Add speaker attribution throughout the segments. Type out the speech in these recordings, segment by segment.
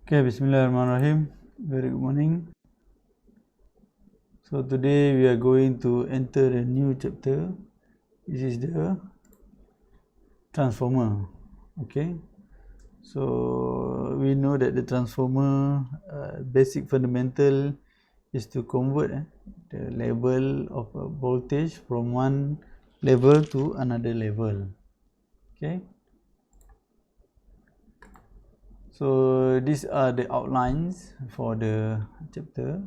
Speaker 1: Okay, Bismillahirrahmanirrahim. Very good morning. So today we are going to enter a new chapter. This is the transformer. Okay. So we know that the transformer basic fundamental is to convert the level of a voltage from one level to another level. Okay. So these are the outlines for the chapter.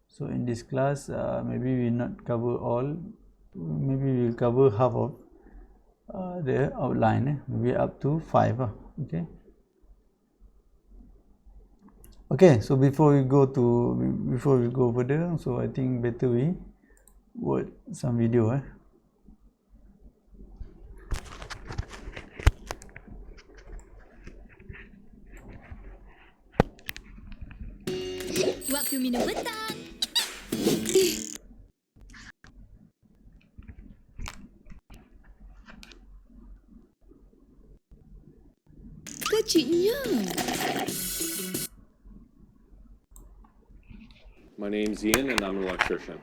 Speaker 1: So in this class, maybe we will not cover all, maybe we will cover half of the outline, maybe up to 5. Okay. Okay, so before we go further, so I think better we watch some video.
Speaker 2: Waktu minum petang. Kecilnya.
Speaker 3: My name's Ian and I'm an electrician.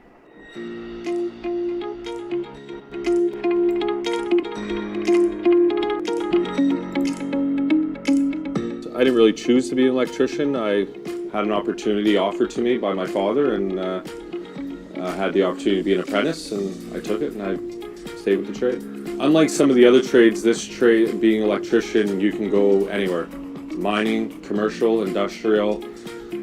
Speaker 3: I didn't really choose to be an electrician. I had an opportunity offered to me by my father, and I had the opportunity to be an apprentice, and I took it and I stayed with the trade. Unlike some of the other trades, this trade, being an electrician, you can go anywhere. Mining, commercial, industrial,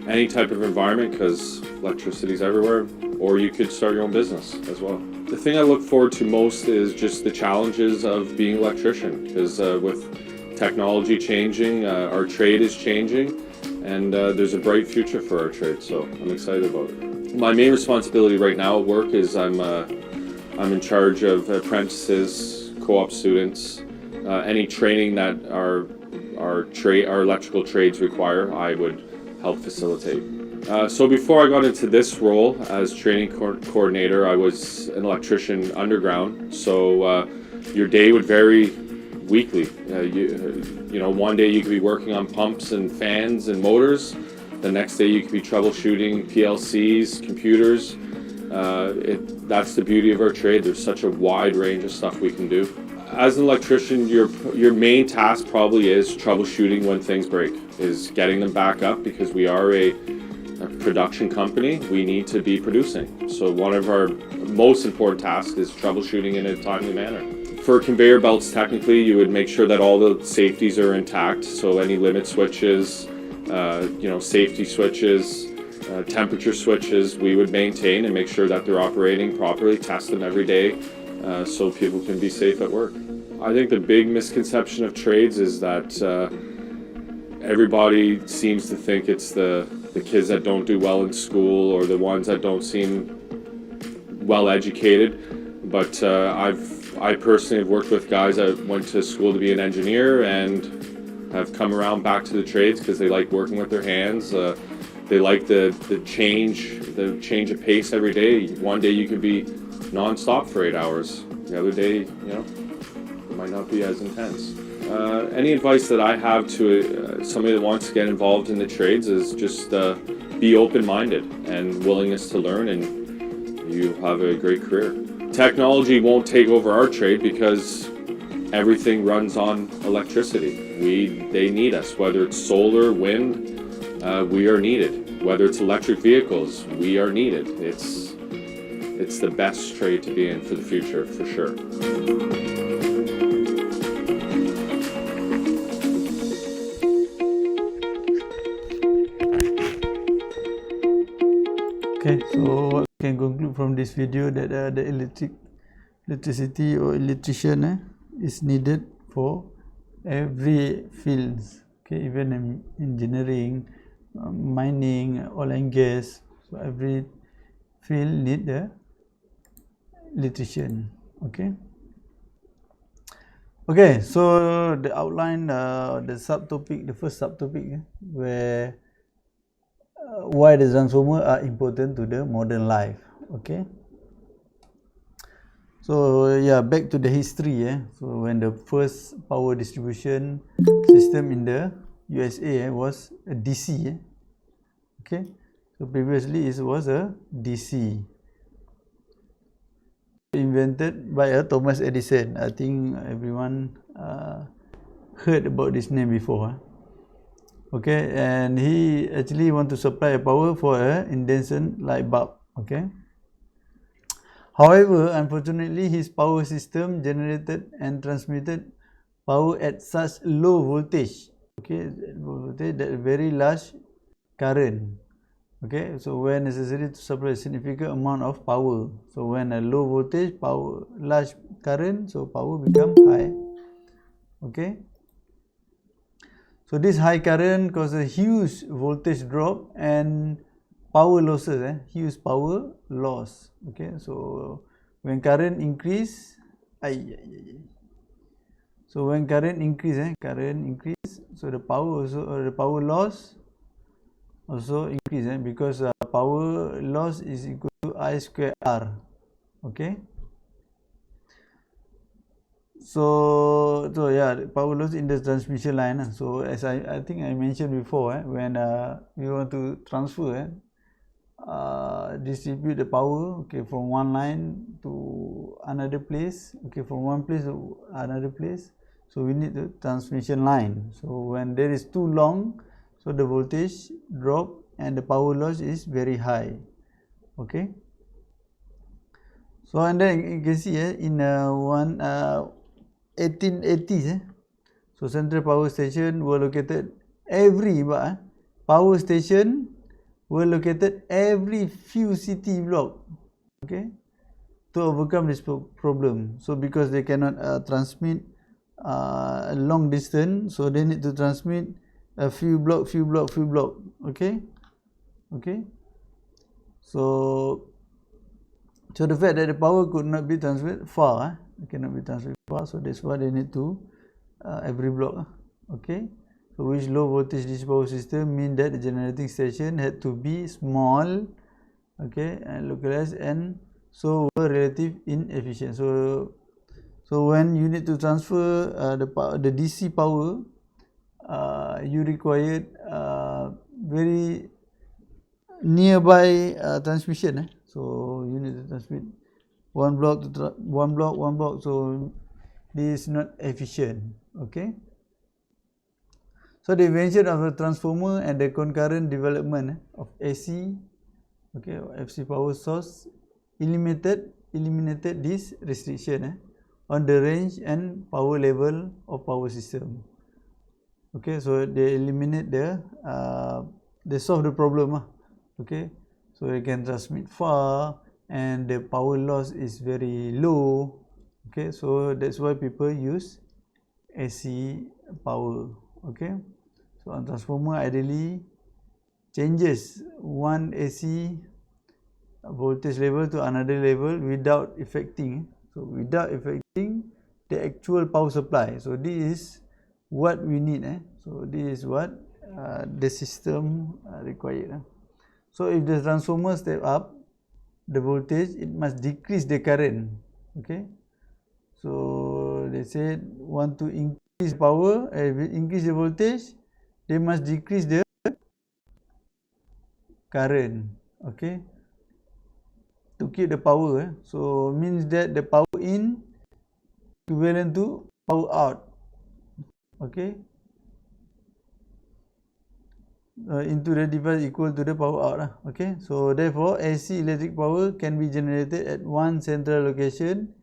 Speaker 3: any type of environment, because electricity's everywhere, or you could start your own business as well. The thing I look forward to most is just the challenges of being an electrician, because with technology changing, our trade is changing, and there's a bright future for our trade, so I'm excited about it. My main responsibility right now at work is I'm in charge of apprentices, co-op students, any training that our electrical trades require, I would help facilitate. So before I got into this role as training coordinator, I was an electrician underground, so your day would vary weekly. You know, one day you could be working on pumps and fans and motors. The next day you could be troubleshooting PLCs, computers. That's the beauty of our trade. There's such a wide range of stuff we can do. As an electrician, your main task probably is troubleshooting when things break, is getting them back up, because we are a production company. We need to be producing. So one of our most important tasks is troubleshooting in a timely manner. For conveyor belts, technically, you would make sure that all the safeties are intact. So any limit switches, safety switches, temperature switches, we would maintain and make sure that they're operating properly, test them every day, so people can be safe at work. I think the big misconception of trades is that everybody seems to think it's the kids that don't do well in school, or the ones that don't seem well educated. But I personally have worked with guys that went to school to be an engineer and have come around back to the trades because they like working with their hands. They like the change of pace every day. One day you could be non-stop for 8 hours. The other day, it might not be as intense. Any advice that I have to somebody that wants to get involved in the trades is just be open-minded and willingness to learn, and you have a great career. Technology won't take over our trade because everything runs on electricity. They need us, whether it's solar, wind, we are needed. Whether it's electric vehicles, we are needed. It's the best trade to be in for the future, for sure.
Speaker 1: Okay, so what we can conclude from this video that the electricity or electrician is needed for every field. Okay, even in engineering, mining, oil and gas. So every field need the electrician. Okay. Okay, so the outline, the first subtopic, where why the transformer are important to the modern life. Okay. So yeah, back to the history. So when the first power distribution system in the USA was a DC. Okay, so previously it was a DC, invented by Thomas Edison. I think everyone heard about this name before. Okay, and he actually want to supply power for a incandescent light bulb. Okay, however, unfortunately, his power system generated and transmitted power at such low voltage. Okay, that very large current. Okay, so where necessary to supply a significant amount of power. So when a low voltage, power, large current, so power become high. Okay, so this high current causes a huge voltage drop and power losses. Huge power loss. Okay, so when current increase, so when current increase, so the power also, the power loss also increase, because power loss is equal to I square R. Okay, so yeah, power loss in the transmission line. So as I think I mentioned before, when we want to transfer, distribute the power, okay, from one line to another place, okay, from one place to another place, so we need the transmission line. So when there is too long, so the voltage drop and the power loss is very high. Okay, so and then you can see in 1880s, so central power station were located power station were located every few city block. Okay, to overcome this problem. So because they cannot transmit a long distance, so they need to transmit a few block. Okay, so the fact that the power could not be transferred far, cannot be transferred far, so that's why they need to every block. Okay, so which low voltage DC power system mean that the generating station had to be small, okay, and localized, and so were relative inefficient. So when you need to transfer the DC power, you required very nearby transmission. So you need to transmit one block to one block. So this is not efficient. Okay. So the invention of a transformer and the concurrent development of AC, okay, FC power source eliminated this restriction on the range and power level of power system. Okay, so they eliminate they solve the problem. Okay, so they can transmit far and the power loss is very low. Okay, so that's why people use AC power. Okay, so a transformer ideally changes one AC voltage level to another level without affecting the actual power supply. So this is what we need. So this is what the system required. So if the transformer step up the voltage, it must decrease the current. Okay, so they said want to increase power, increase the voltage, they must decrease the current. Okay, to keep the power. So means that the power in equivalent to power out. Okay, into the device equal to the power out. Okay, so therefore AC electric power can be generated at one central location.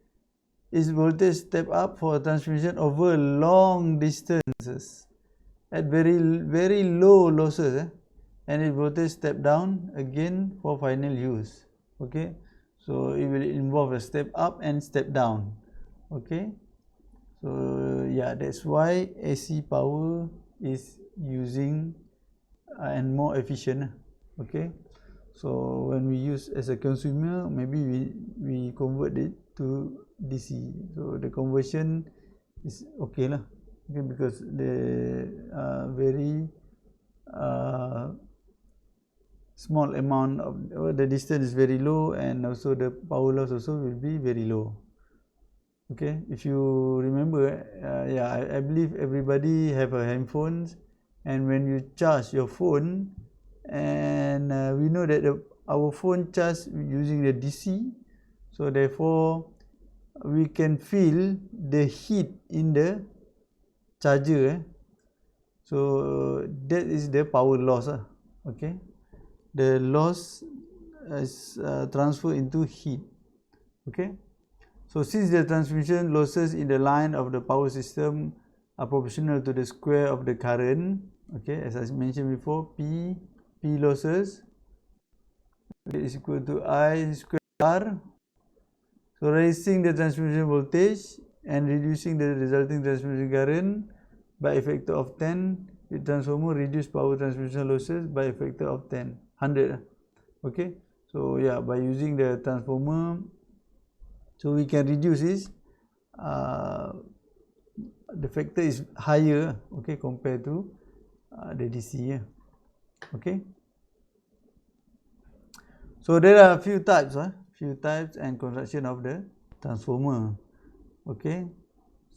Speaker 1: Its voltage step up for transmission over long distances at very low losses, and its voltage step down again for final use. Okay, so it will involve a step up and step down. Okay, so yeah, that's why AC power is using and more efficient. Okay, so when we use as a consumer, maybe we convert it to DC. So the conversion is okay lah. Okay, because the very small amount of the distance is very low, and also the power loss also will be very low. Okay, if you remember, yeah, I believe everybody have a handphones, and when you charge your phone, and we know that our phone charge using the DC, so therefore we can feel the heat in the charger. So that is the power loss. Okay, the loss is transferred into heat. Okay, so since the transmission losses in the line of the power system are proportional to the square of the current, okay, as I mentioned before, P losses is equal to I square R. So raising the transmission voltage and reducing the resulting transmission current by a factor of 10, the transformer reduce power transmission losses by a factor of 10, 100. Okay, so yeah, by using the transformer, so we can reduce this. The factor is higher, okay, compared to the DC. Okay, so there are a few types and construction of the transformer. Okay,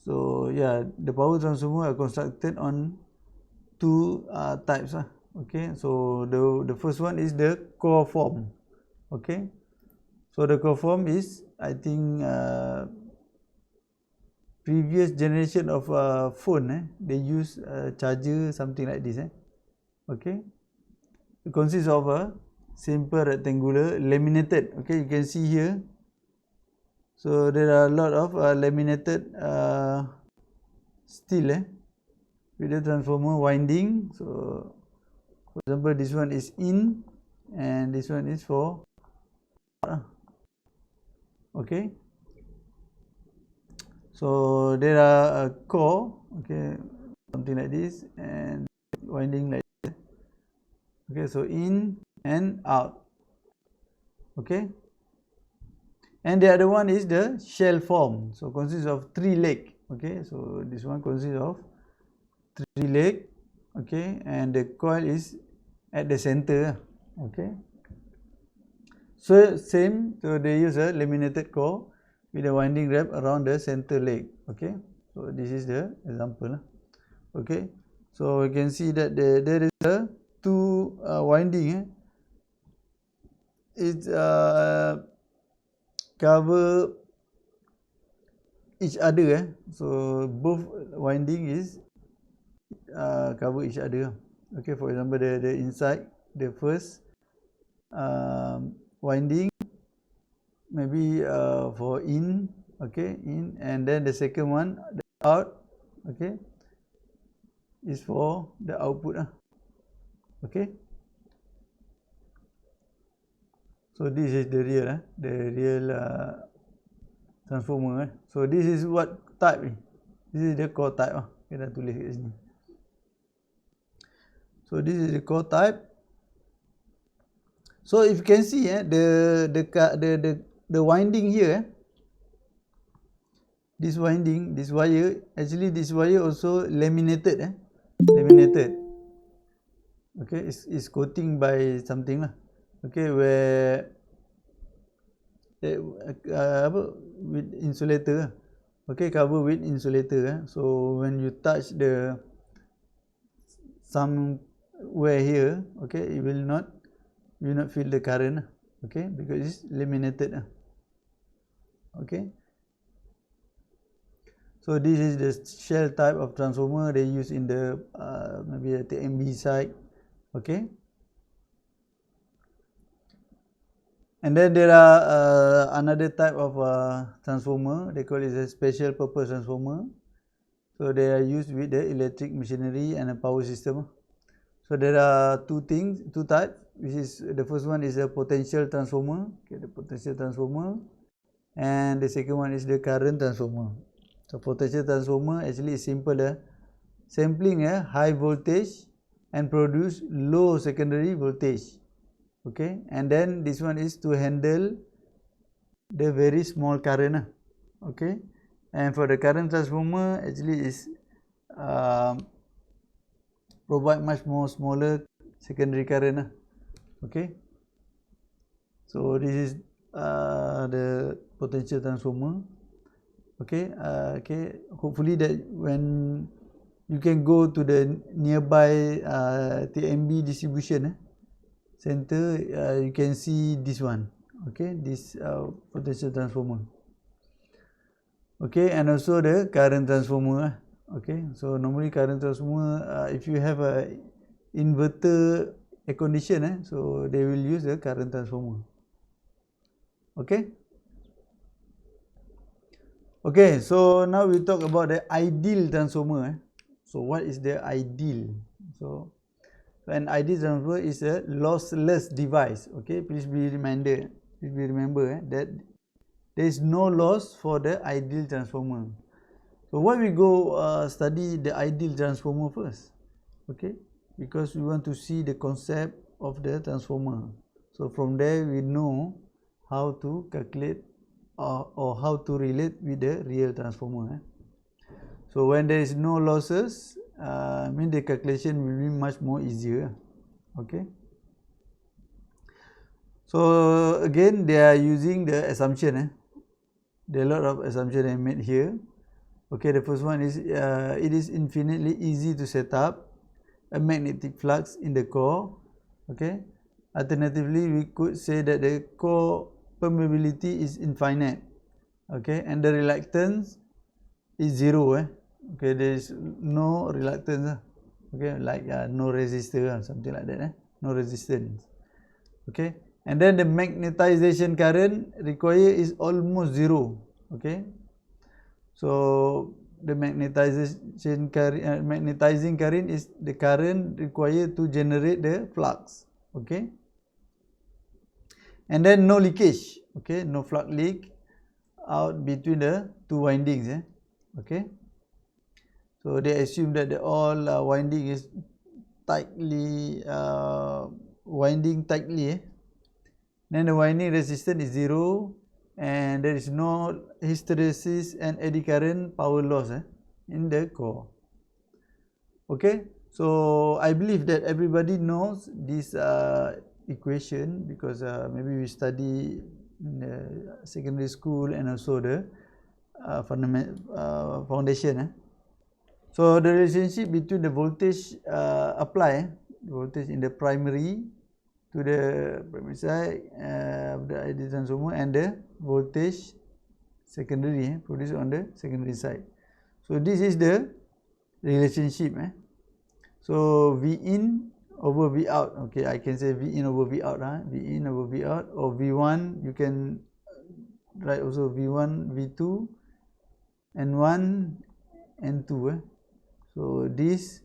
Speaker 1: so yeah, the power transformer are constructed on two types. Okay, so the first one is the core form. Okay, so the core form is, I think, previous generation of phone, they use charger, something like this. Okay, it consists of a simple rectangular laminated. Okay, you can see here. So there are a lot of laminated steel with the transformer winding. So for example, this one is in, and this one is for out. Okay, so there are a core, okay, something like this, and winding like this. Okay, so in and out. Okay, and the other one is the shell form, so consists of 3 leg. Okay, so this one consists of 3 leg. Okay, and the coil is at the center. Okay, so same, so they use a laminated core with a winding wrap around the center leg. Okay, so this is the example. Okay, so you can see that there is a 2 winding. It cover each other. So both winding is cover each other. Okay, for example, the inside, the first winding maybe for in, okay, in, and then the second one, the out, okay, is for the output. Okay, so this is the real transformer. So this is what type this is the core type. Kita tulis kat sini. So this is the core type. So if you can see the winding here, this winding, this wire, actually this wire also laminated. Okay, it's coating by something lah. Okay, where with insulator. Okay, cover with insulator. So when you touch the somewhere here, okay, it will not feel the current. Okay, because it's laminated. Okay, so this is the shell type of transformer they use in the maybe at the MB side. Okay, and then there are another type of transformer. They call it a special purpose transformer. So they are used with the electric machinery and a power system. So there are two types, which is the first one is a potential transformer. Okay, the potential transformer, and the second one is the current transformer. So potential transformer actually is simple, sampling a high voltage and produce low secondary voltage. Okay, and then this one is to handle the very small current. Okay, and for the current transformer actually is provide much more smaller secondary current. Okay, so this is the potential transformer. Okay, okay, hopefully that when you can go to the nearby TMB distribution center. You can see this one, okay, this potential transformer, okay, and also the current transformer. Okay, so normally current transformer, if you have a inverter air condition, so they will use the current transformer. Okay. Okay, so now we talk about the ideal transformer. So what is the ideal? So an ideal transformer is a lossless device. Okay, please be remember that there is no loss for the ideal transformer. So why we go study the ideal transformer first? Okay, because we want to see the concept of the transformer. So from there we know how to calculate or how to relate with the real transformer. So when there is no losses, mean the calculation will be much more easier. Okay. So again, they are using the assumption. There are a lot of assumptions I made here. Okay, the first one is it is infinitely easy to set up a magnetic flux in the core. Okay. Alternatively, we could say that the core permeability is infinite. Okay, and the reluctance is zero. Okay, there is no reluctance. Okay, like no resistor, something like that. No resistance. Okay, and then the magnetization current required is almost zero. Okay, so the magnetizing current is the current required to generate the flux. Okay, and then no leakage. Okay, no flux leak out between the two windings. Okay, so they assume that the all winding is tightly winding tightly. Then the winding resistance is zero, and there is no hysteresis and eddy current power loss in the core. Okay, so I believe that everybody knows this equation because maybe we study in the secondary school and also the foundation. So the relationship between the voltage applied, voltage in the primary to the primary side of the ideal transformer and the voltage secondary produced on the secondary side. So this is the relationship. So V in over V out. Okay, I can say V in over V out. V in over V out, or V1. You can write also V1, V2, N1, N2. So this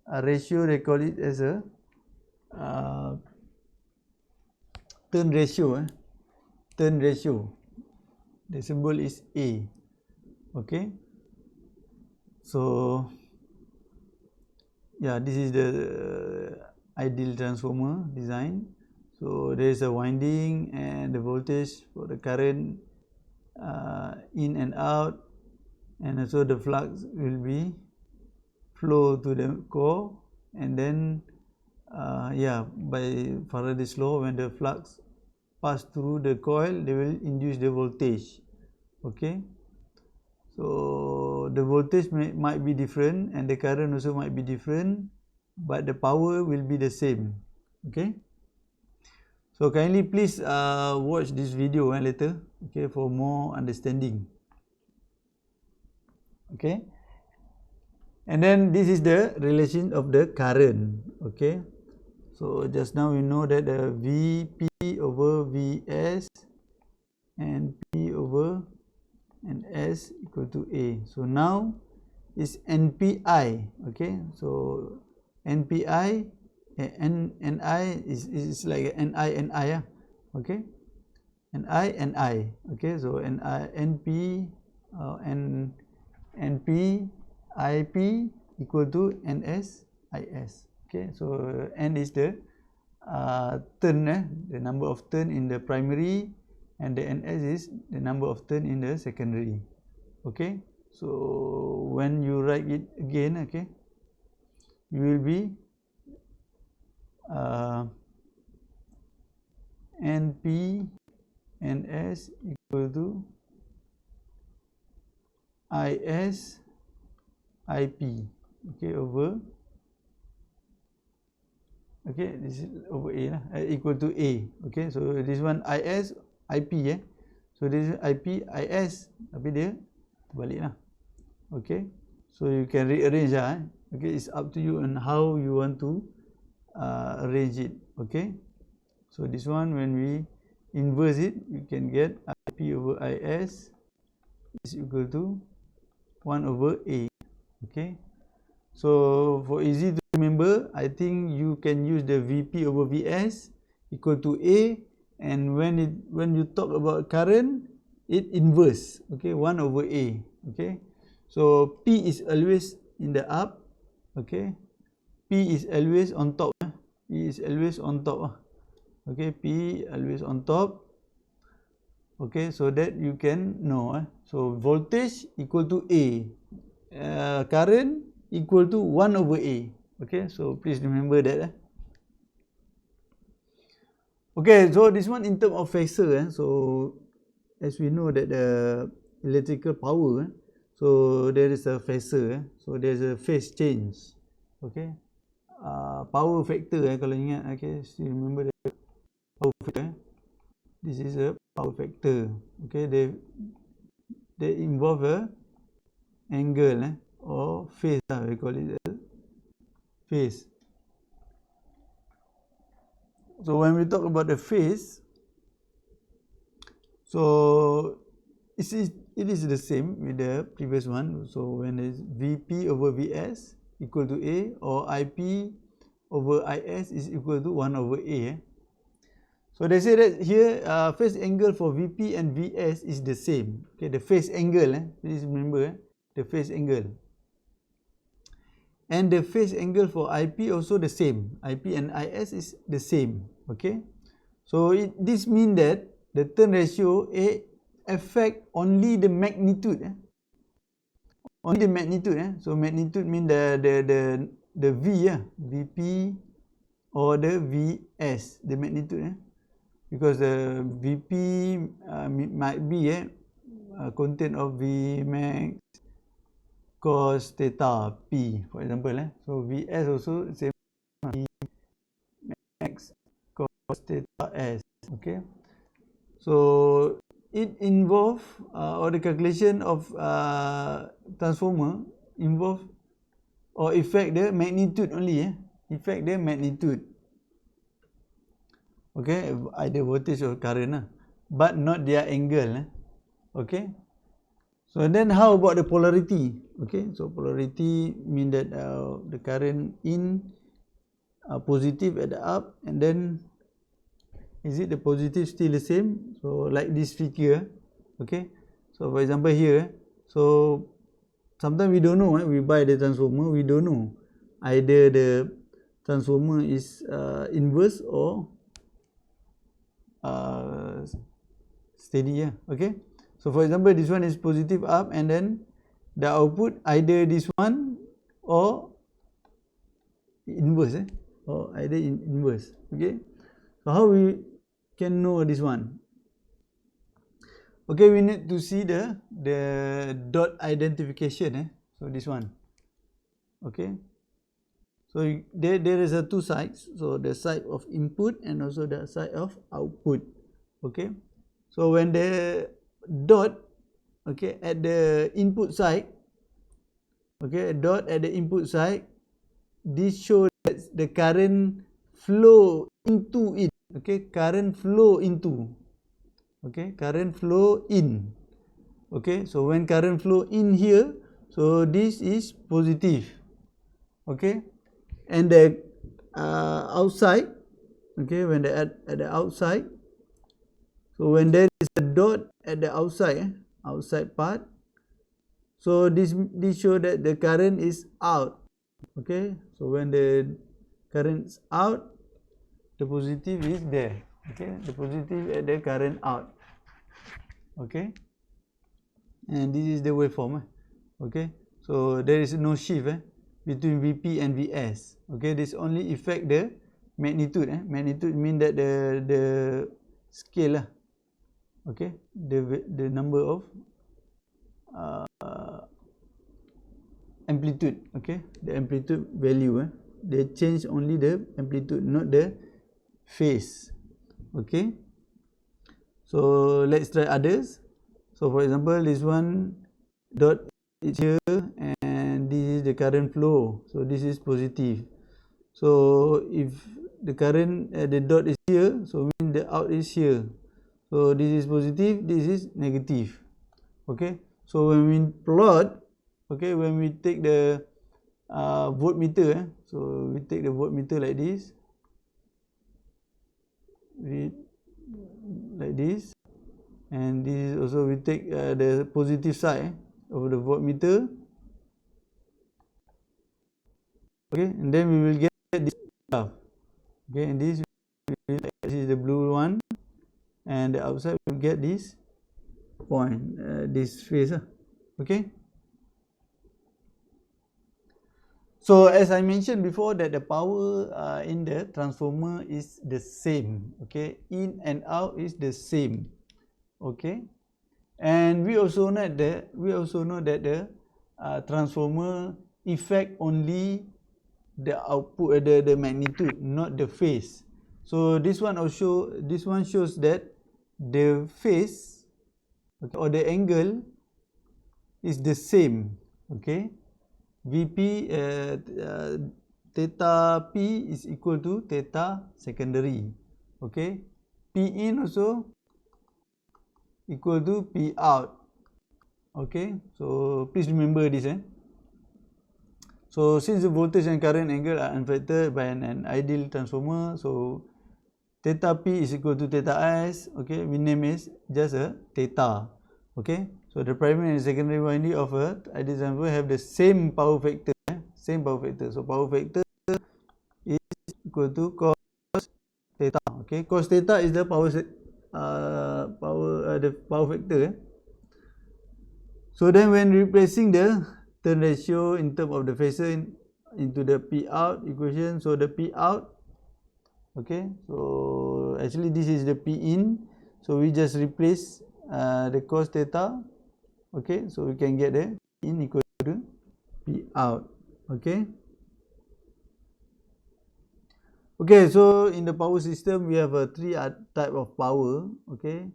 Speaker 1: ratio, they call it as a turn ratio. Turn ratio. The symbol is A. Okay. So yeah, this is the ideal transformer design. So there is a winding and the voltage for the current in and out, and also the flux will be flow to the core, and then by Faraday's law, when the flux pass through the coil, they will induce the voltage. Okay, so the voltage might be different and the current also might be different, but the power will be the same. Okay, so kindly please watch this video later, okay, for more understanding. Okay, and then this is the relation of the current. Okay, so just now we know that the Vp over Vs and P over Ns equal to A. So now is Npi. Okay, so Npi Ni is like Ni. Okay, Ni. Okay, so Np Np Ip equal to Ns Is. Okay, so N is the turn, the number of turn in the primary, and the Ns is the number of turn in the secondary. Okay, so when you write it again, okay, you will be Np Ns equal to Is Ip. okay, over, okay, this is over A lah, equal to A. Okay, so this one IS IP so this is IP IS, tapi dia terbalik lah. Okay, so you can rearrange lah. Okay, it's up to you on how you want to arrange it. Okay, so this one when we inverse it, you can get IP over IS is equal to 1 over A. Okay, so for easy to remember, I think you can use the VP over VS equal to A, and when you talk about current, it inverse. Okay, 1 over A. Okay, so P is always in the up. Okay, P is always on top. P is always on top. Okay, P always on top. Okay, so that you can know. So voltage equal to A, current equal to 1 over A. Okay, so please remember that. Okay, so this one in terms of phasor. So as we know that the electrical power, so there is a phasor. So there is a phase change. Okay, power factor kalau ingat. Okay, still remember the power factor. This is a power factor. Okay, they involve a angle or phase. We call it a phase. So when we talk about the phase, so it is the same with the previous one. So when it's VP over VS equal to A, or IP over IS is equal to 1 over A. So they say that here phase angle for VP and VS is the same. Okay, the phase angle, please remember the phase angle. And the phase angle for IP also the same. IP and IS is the same. Okay, so this means that the turn ratio affect only the magnitude. Only the magnitude. So magnitude means the V, VP or the VS, the magnitude. Because the VP might be content of V max cos theta P, for example. So VS also same, V max cos theta S. Okay, so it involve or the calculation of transformer involve or affect the magnitude only. Affect the magnitude. Okay, either voltage or current, but not their angle. Okay, so then how about the polarity? Okay, so polarity mean that the current in positive at the up, and then is it the positive still the same? So like this figure. Okay, so for example here, so sometimes we don't know. We buy the transformer, we don't know either the transformer is inverse or steady. Okay, so for example this one is positive up, and then the output either this one or inverse, or either inverse. Okay, so how we can know this one? Okay, we need to see the dot identification. So this one. Okay, so there is a two sides. So the side of input and also the side of output. Okay, so when the dot, okay, at the input side, okay, dot at the input side, this shows that the current flow into it. Okay, current flow into. Okay, current flow in. Okay, so when current flow in here, so this is positive. Okay, and the outside, okay, when they at the outside, so when there is a dot at the outside, outside part, so this show that the current is out. Okay, so when the current is out, the positive is there. Okay, the positive at the current out. Okay, and this is the waveform. Okay, so there is no shift between VP and VS. Okay, this only affect the magnitude. Magnitude mean that the scale. Okay, the number of amplitude, okay, the amplitude value. They change only the amplitude, not the phase. Okay, so let's try others. So for example, this one dot is here and this is the current flow, so this is positive. So if the current the dot is here, so mean the out is here, so this is positive, this is negative. Okay, so when we plot, okay, when we take the voltmeter, so we take the voltmeter like this, read like this, and this is also we take the positive side of the voltmeter, okay, and then we will get this graph. Okay, and this is the blue one, and the outside we will get this point, this phase. Okay, so as I mentioned before that the power in the transformer is the same. Okay, in and out is the same. Okay, and we also know that the transformer affect only the output, the magnitude, not the phase. So this one shows that the phase, okay, or the angle is the same. Okay, Vp theta P is equal to theta secondary. Okay, P in also equal to P out. Okay, so please remember this. So since the voltage and current angle are unaffected by an ideal transformer, so theta P is equal to theta S. Okay, we name it just a theta. Okay, so the primary and secondary winding of a ideal transformer have the same power factor. Same power factor. So power factor is equal to cos theta. Okay, cos theta is the power factor. So then when replacing the turn ratio in terms of the phasor into the P out equation, so the P out, okay, so actually this is the P in, so we just replace the cos theta. Okay, so we can get the P in equal to P out. Okay. Okay, so in the power system we have three type of power. Okay,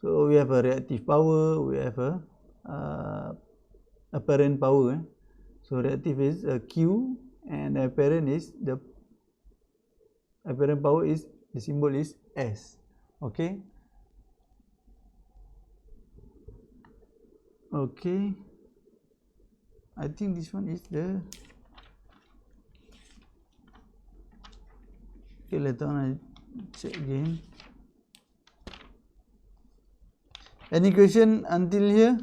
Speaker 1: so we have a reactive power, we have a apparent power. So reactive is Q, and apparent is the apparent power is the symbol is S. Okay. Okay, I think this one is the, okay, later on I check again. Any question until here?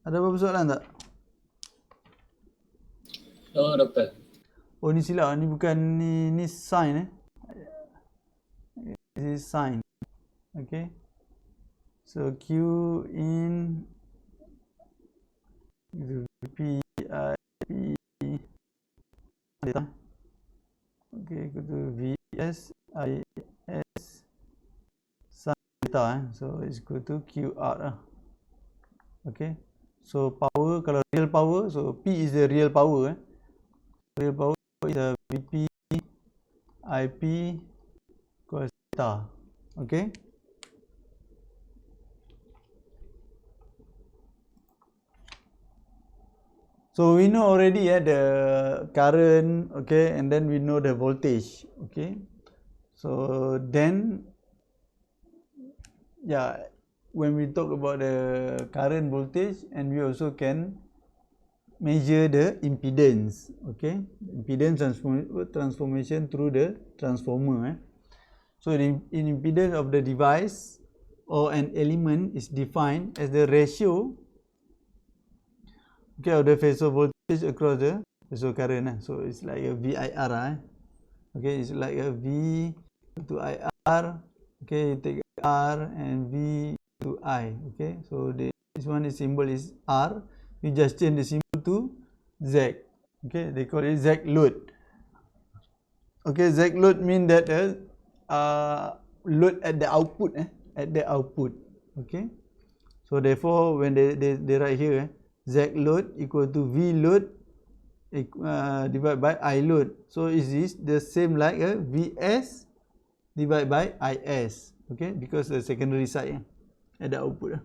Speaker 1: Ada apa-apa soalan tak?
Speaker 2: Oh, doktor.
Speaker 1: Oh, ni silap, ni bukan ni sign. This is sign. Okay, so Q in P I P data. Okay, go to VS I S sin data. So it's equal to Q out. Okay, so power, kalau real power, so P is the real power. Real power is a Vp IP cos theta. Okay. So we know already the current, okay, and then we know the voltage. Okay, so then yeah, when we talk about the current voltage, and we also can measure the impedance. Okay, impedance transformation through the transformer. So the impedance of the device or an element is defined as the ratio, okay, of the phasor voltage across the phasor current. So it's like a VIR. Okay, it's like a V to IR. Okay, you take R and V to I. Okay, so this one is symbol is R. You just change the symbol to Z. Okay, they call it Z load. Okay, Z load mean that load at the output. At the output. Okay, so therefore when they write here, Z load equal to V load divided by I load. So is this the same like a Vs divided by Is, okay, because the secondary side at the output.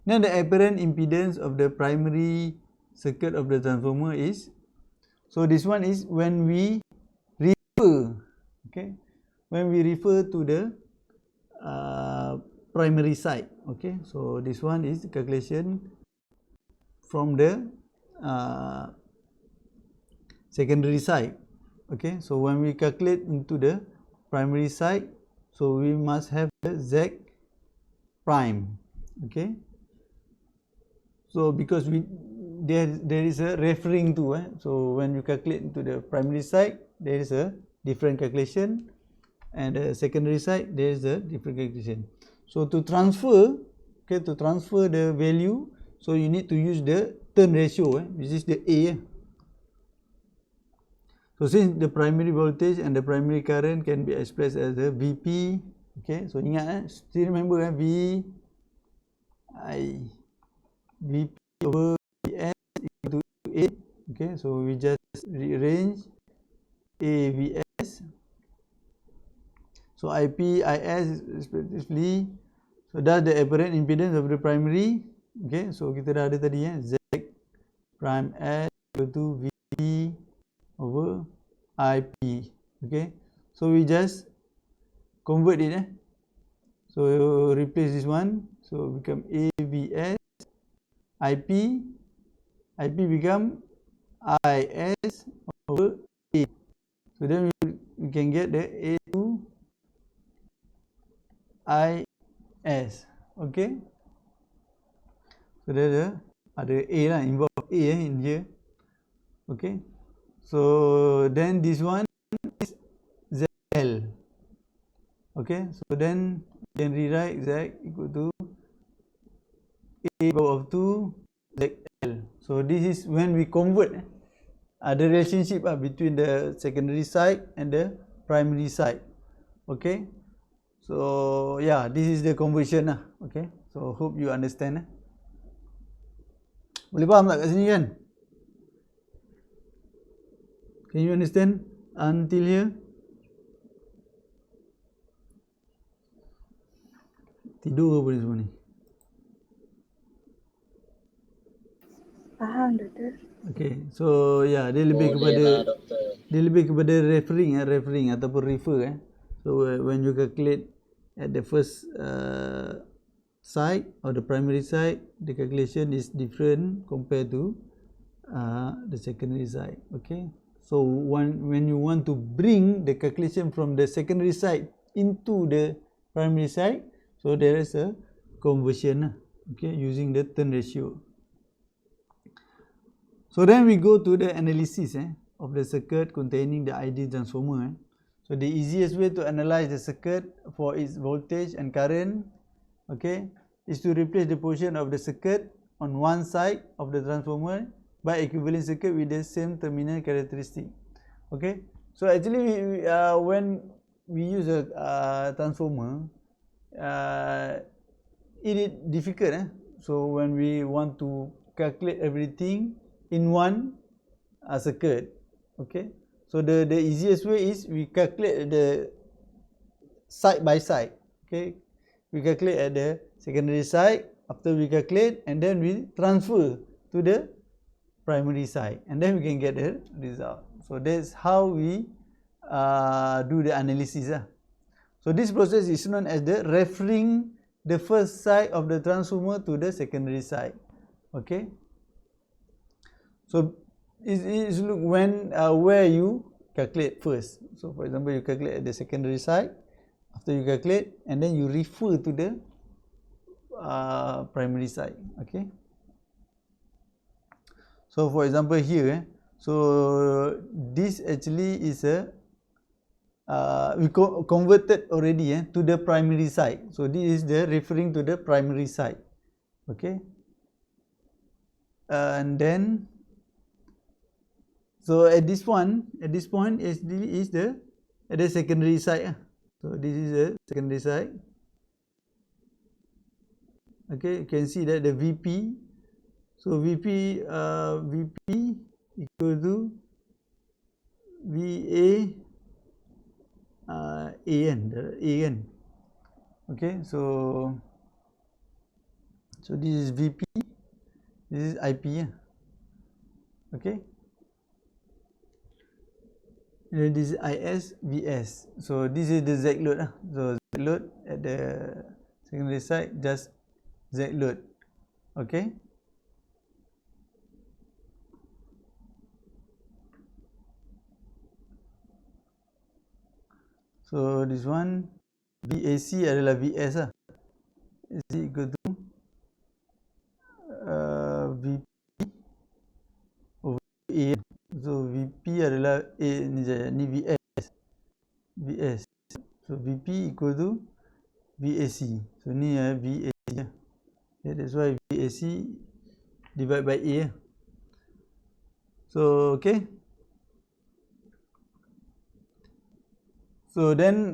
Speaker 1: Now the apparent impedance of the primary circuit of the transformer is, so this one is when we refer, okay, when we refer to the primary side, okay. So this one is calculation from the secondary side, okay. So when we calculate into the primary side, so we must have the Z prime, okay. So because there is a referring to, so when you calculate into the primary side, there is a different calculation, and the secondary side there is a different calculation. So to transfer, okay, to transfer the value, so you need to use the turn ratio, which is the A. So since the primary voltage and the primary current can be expressed as a Vp, okay, so ingat, still remember Vp over Vs equal to A, okay, so we just rearrange A Vs, so Ip, Is respectively. So that's the apparent impedance of the primary, okay, so kita dah ada tadi Z prime S equal to Vp over Ip, okay. So we just convert it, so replace this one, so become AVS Ip become Is over A, so then we can get the A2 Is, okay. So there ada A lah, involve A in here, okay. So then this one is ZL, okay. So then we can rewrite Z equal to A power of 2 ZL. So this is when we convert the relationship between the secondary side and the primary side, okay. So yeah, this is the conversion lah, okay. So hope you understand. Boleh faham tak kat sini kan? Can you understand until here? Tidur apa ni semua ni?
Speaker 2: Faham, Doktor.
Speaker 1: Okay, so yeah, dia lebih kepada referring ataupun refer. So when you calculate at the first side or the primary side, the calculation is different compared to the secondary side, okay. So when you want to bring the calculation from the secondary side into the primary side, so there is a conversion, okay, using the turn ratio. So then we go to the analysis of the circuit containing the ideal transformer. So the easiest way to analyze the circuit for its voltage and current, okay, is to replace the portion of the circuit on one side of the transformer by equivalent circuit with the same terminal characteristic, okay. So actually when we use a transformer, it is difficult. So when we want to calculate everything in one circuit, okay. So the easiest way is we calculate the side by side, okay. We calculate at the secondary side, after we calculate, and then we transfer to the primary side, and then we can get the result. So that's how we do the analysis. So this process is known as the referring the first side of the transformer to the secondary side, okay. So is look when where you calculate first. So for example, you calculate at the secondary side, after you calculate, and then you refer to the primary side, okay. So for example here, so this actually is a we converted already to the primary side. So this is the referring to the primary side, okay. And then so at this point is the at the secondary side. So this is the secondary side, okay. You can see that the Vp So VP equal to VA AN. Okay, so this is VP, this is IP. Okay, and then this is IS VS. So this is the Z load. So Z load at the secondary side, just Z load. Okay. So this one VAC adalah VS lah. Is equal to VP over A. So VP adalah A ni saja, ni VS. So VP equal to VAC. So ni VAC. Okay, that's why VAC divided by A. So okay. So then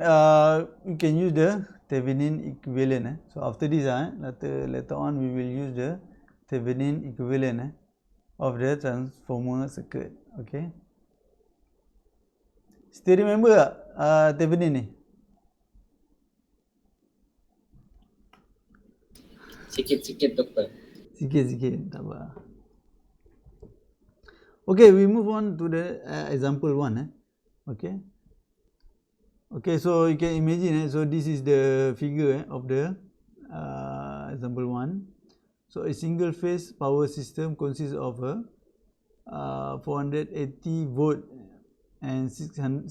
Speaker 1: we can use the Thevenin equivalent. So after this, later on we will use the Thevenin equivalent of the transformer circuit. Okay. Still remember tak Thevenin ni?
Speaker 2: Sikit-sikit doktor.
Speaker 1: Sikit-sikit, tak apa. Okay, we move on to the example 1. Okay. Okay, so you can imagine, so this is the figure of the example 1. So a single phase power system consists of a 480 volt and 660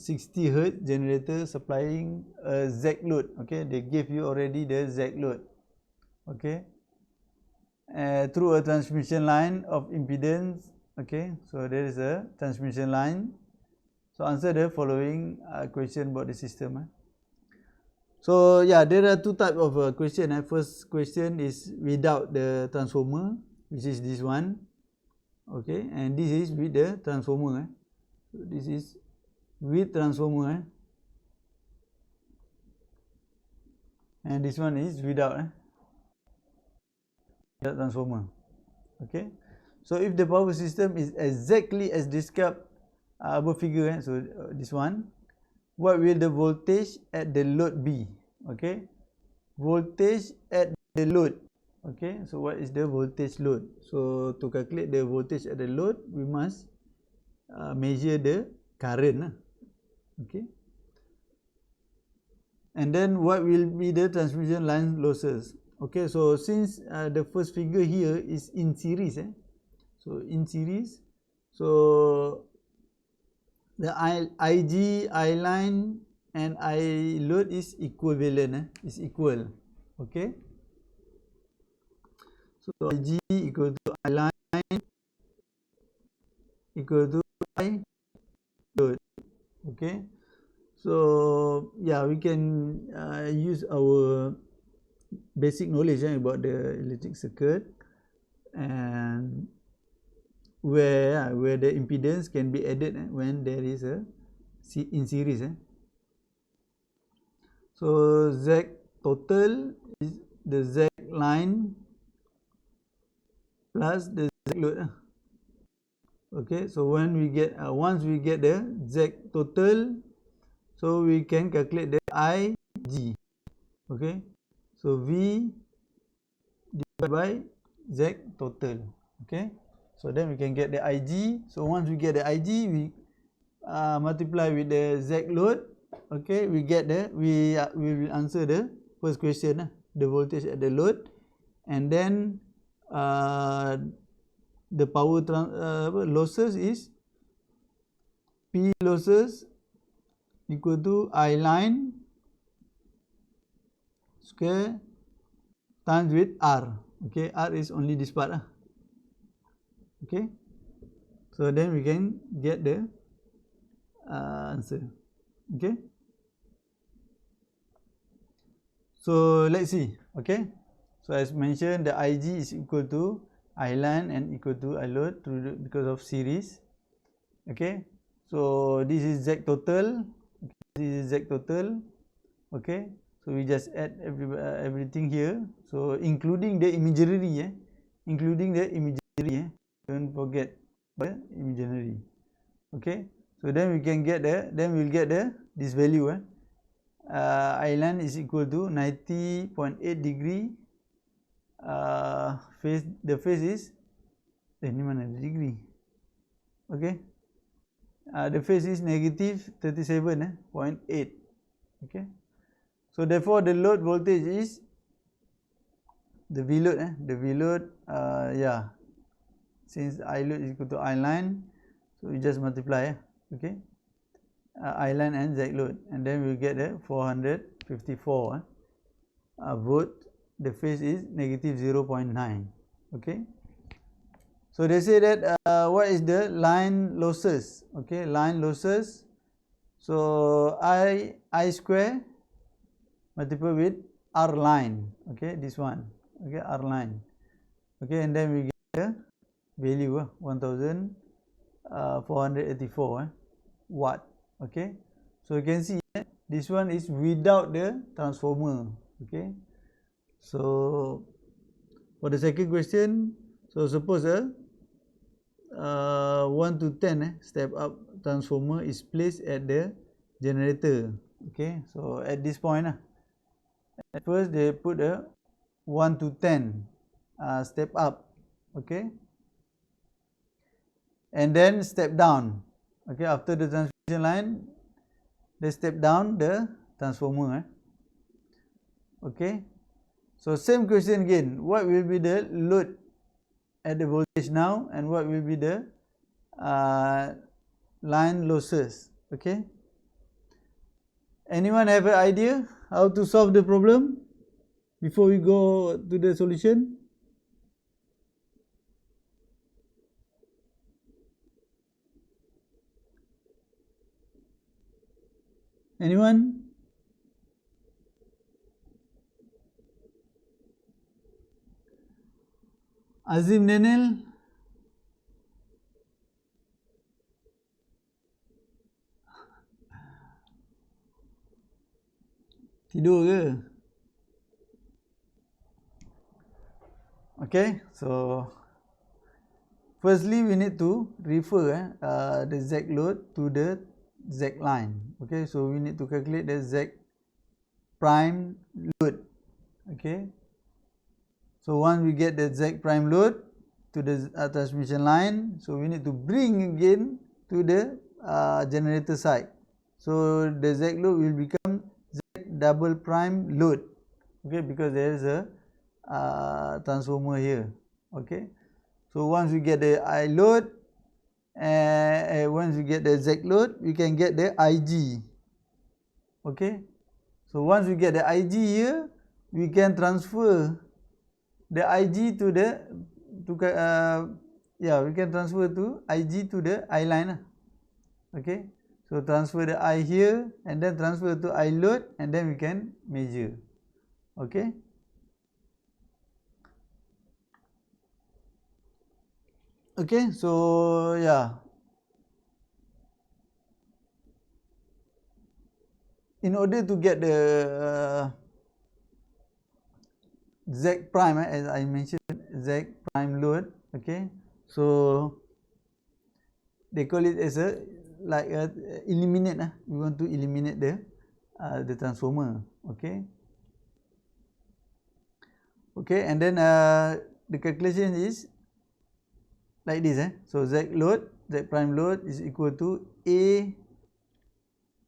Speaker 1: hertz generator supplying a Z load. Okay, they gave you already the Z load. Okay, through a transmission line of impedance. Okay, so there is a transmission line. So answer the following question about the system. So yeah, there are two types of question. First question is without the transformer, which is this one. Okay, and this is with the transformer. So this is with transformer. And this one is without transformer. Okay, so if the power system is exactly as described above figure, so this one, what will the voltage at the load be? Okay, voltage at the load. Okay, so what is the voltage load? So to calculate the voltage at the load, we must measure the current. Okay, and then what will be the transmission line losses? Okay, so since the first figure here is in series, so in series, so the IG, I line and I load is equivalent, is equal. Okay, so IG equal to I line equal to I load. Okay, so yeah, we can use our basic knowledge about the electric circuit, and where the impedance can be added when there is a in series. So Z total is the Z line plus the Z load. Okay, so when we get once we get the Z total, so we can calculate the IG. Okay, so V divided by Z total. Okay, so then we can get the IG. So once we get the IG, we multiply with the Z load. Okay, we get we will answer the first question, the voltage at the load, and then the power losses is P losses equal to I line square times with R. Okay, R is only this part. Okay, so then we can get the answer. Okay, so let's see. Okay, so as mentioned, the IG is equal to I line and equal to I load because of series. Okay, so this is Z total. This is Z total. Okay, so we just add everything here. So including the imaginary, including the imaginary. don't forget the imaginary. Okay, so then we can get we'll get this value. Island is equal to 90.8 degree. The phase is ni mana ada degree. Okay, the phase is negative 37.8. Okay, so therefore the load voltage is the V load. The V load, since I load is equal to I line, so we just multiply. Okay, I line and Z load, and then we get the 454 volt. The phase is negative 0.9. Okay, so they say that what is the line losses? Okay, line losses. So I square multiple with R line. Okay, this one. Okay, R line. Okay, and then we get the value 1484 watt. Okay, so you can see this one is without the transformer. Okay, so for the second question, so suppose 1 to 10 step up transformer is placed at the generator. Okay, so at this point at first they put a 1 to 10 step up. Okay, and then step down. Okay, after the transmission line they step down the transformer. Okay, so same question again, what will be the load at the voltage now, and what will be the line losses? Okay, anyone have an idea how to solve the problem before we go to the solution? Anyone? Azim, Daniel? Tidur ke? Okay, so firstly we need to refer the Z load to the Z line. Okay, so we need to calculate the Z prime load. Okay, so once we get the Z prime load to the transmission line, so we need to bring again to the generator side. So the Z load will become Z double prime load. Okay, because there is a transformer here. Okay, so once we get the I load, once we get the Z load, we can get the IG. Okay, so once we get the IG here, we can transfer the IG to the we can transfer to IG to the I line. Okay, so transfer the I here and then transfer to I load, and then we can measure. Okay, okay, so in order to get the Z prime, as I mentioned, Z prime load. Okay, so they call it as a eliminate. We want to eliminate the transformer. Okay, okay, and then the calculation is like this. So Z load, Z prime load is equal to A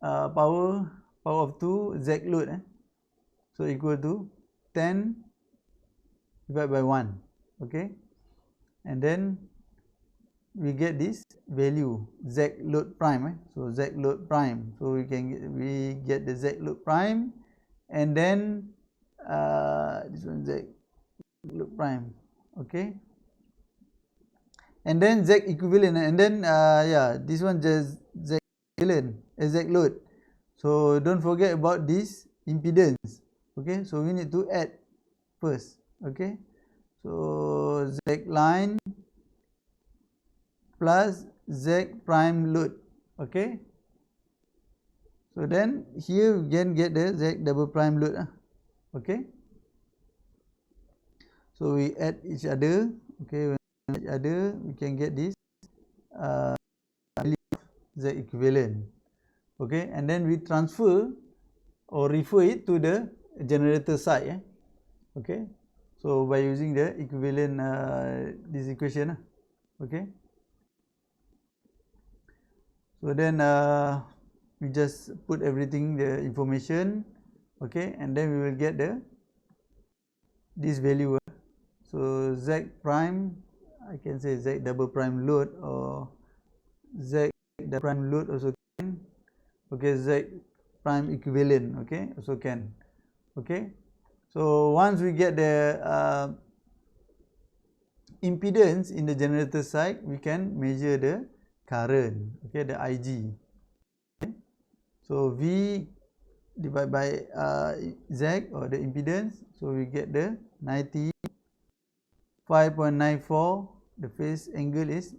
Speaker 1: power of 2 Z load. So equal to 10 divided by 1. Okay, and then we get this value Z load prime. So Z load prime, so we get the Z load prime, and then this one Z load prime. Okay, and then Z equivalent, and then this one just Z equivalent as Z load. So don't forget about this impedance. Okay, so we need to add first. Okay, so Z line plus Z prime load. Okay, so then here we can get the Z double prime load. Okay, so we add each other. Okay, when we add each other, we can get this value of Z equivalent. Okay, and then we transfer or refer it to the generator side. Okay, so by using the equivalent this equation. Okay, so then we just put everything, the information. Okay, and then we will get this value. So Z prime, I can say Z double prime load, or Z double prime load also can. Okay, Z prime equivalent, okay, also can. Okay, so once we get the impedance in the generator side, we can measure the current, okay, the IG. Okay, so V divided by Z, or the impedance, so we get the 95.94. The phase angle is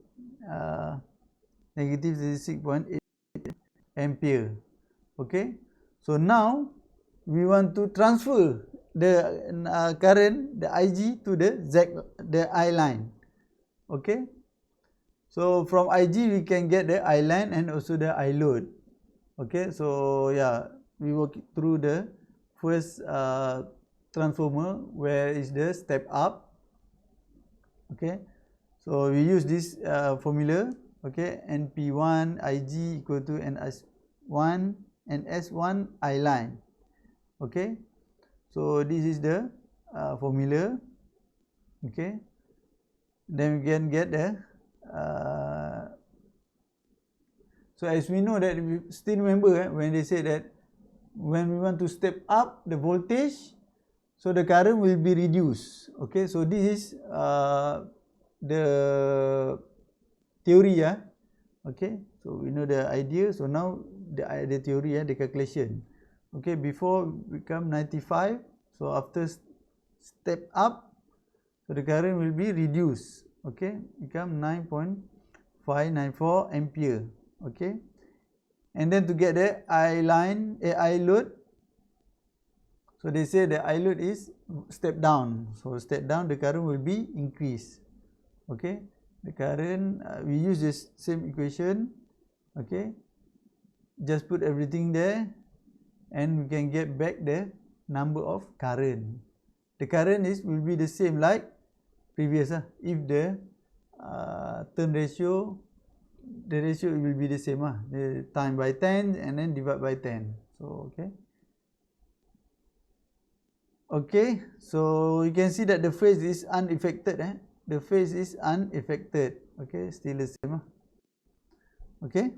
Speaker 1: negative 6.8 ampere. Okay, so now we want to transfer the current, the IG, to the Z, the I line. Okay, so from IG we can get the I line and also the I load. Okay, so yeah, we work through the first transformer, where is the step up. Okay, so we use this formula. Okay, NP1 IG equal to NS1 and S1 I line. Okay, so this is the formula. Okay, then we can get the so as we know that, we still remember when they say that when we want to step up the voltage, so the current will be reduced. Okay, so this is the theory. Okay, so we know the idea. So now the theory, the calculation. Okay, before become 95, so after step up, so the current will be reduced. Okay, become 9.594 ampere. Okay, and then to get the I line, I load, so they say the I load is step down. So step down, the current will be increased. Okay, the current, we use this same equation. Okay, just put everything there, and we can get back the number of current. The current will be the same like previous. If the turn ratio, the ratio will be the same. The time by 10 and then divide by 10. So okay. Okay, so you can see that the phase is unaffected. The phase is unaffected. Okay, still the same. Okay,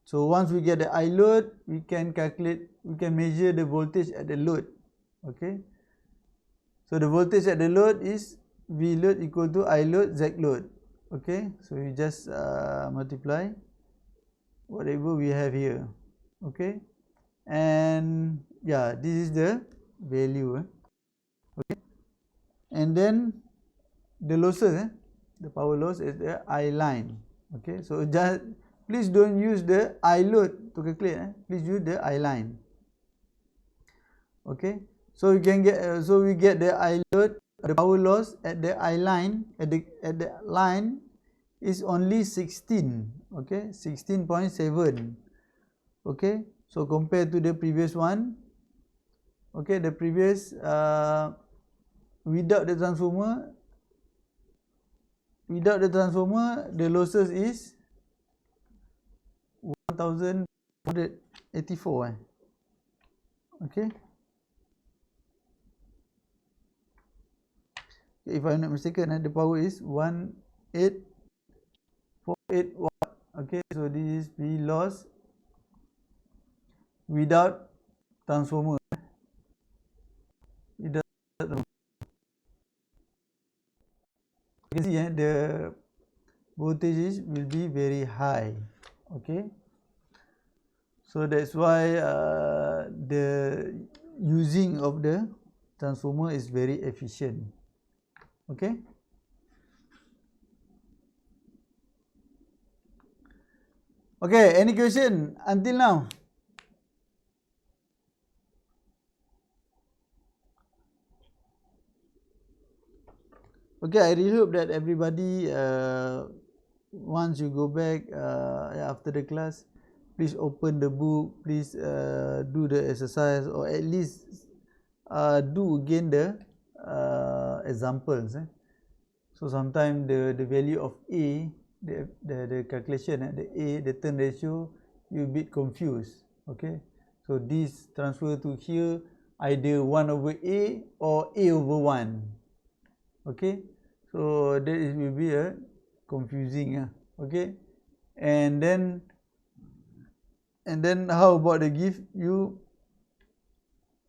Speaker 1: so once we get the I load, we can calculate, we can measure the voltage at the load. Okay, so the voltage at the load is V load equal to I load Z load. Okay, so you just multiply whatever we have here. Okay, and yeah, this is the value. Okay, and then the losses, the power loss is the I line. Okay, so just please don't use the I load to calculate. Please use the I line. Okay, so you can get so we get the I load, the power loss at the I line, at the line is only 16. Okay, 16.7. Okay, so compared to the previous one. Okay, the previous without the transformer, the losses is 1484. Okay, if I'm not mistaken, the power is 1848 watt. Okay, so this is the loss without transformer. You can see the voltages will be very high. Okay, so that's why the using of the transformer is very efficient. Okay, okay, any question until now? Okay, I really hope that everybody, once you go back after the class, please open the book, please do the exercise, or at least do again the examples. So sometimes the value of A, the calculation, the turn ratio, you a bit confused. Okay, so this transfer to here either 1 over A or A over 1. Okay, so that will be a confusing. Okay, and then how about the give you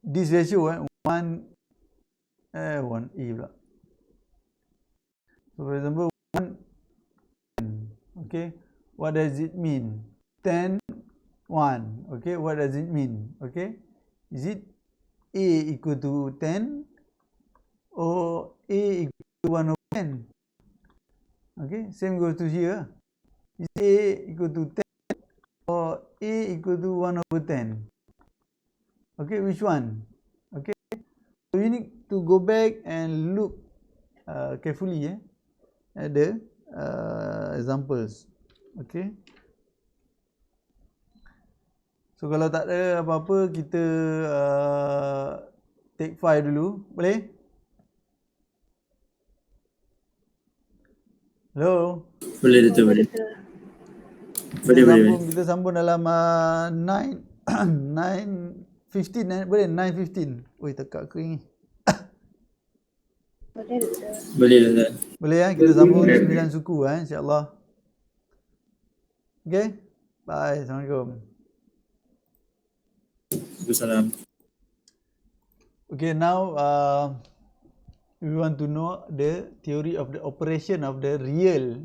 Speaker 1: this ratio 1 1 A pula. So for example 1 okay, what does it mean? 10 1. Okay, what does it mean? Okay, is it A equal to 10 or A equal to 1 over 10? Okay, same goes to here. Is A equal to 10 or A equal to 1 over 10? Okay, which one? Okay, so you need to go back and look carefully at the examples. Okay, so kalau tak ada apa-apa, kita take 5 dulu, boleh? Hello?
Speaker 2: Boleh Dato', boleh. Boleh.
Speaker 1: Kita sambung dalam 9 9:15 boleh 9:15. Oi, tekak kering ni.
Speaker 2: Boleh Dato'.
Speaker 1: Boleh kita sambung 9 suku insya-Allah. Okay? Bye. Assalamualaikum.
Speaker 2: Waalaikumsalam.
Speaker 1: Okay, now we want to know the theory of the operation of the real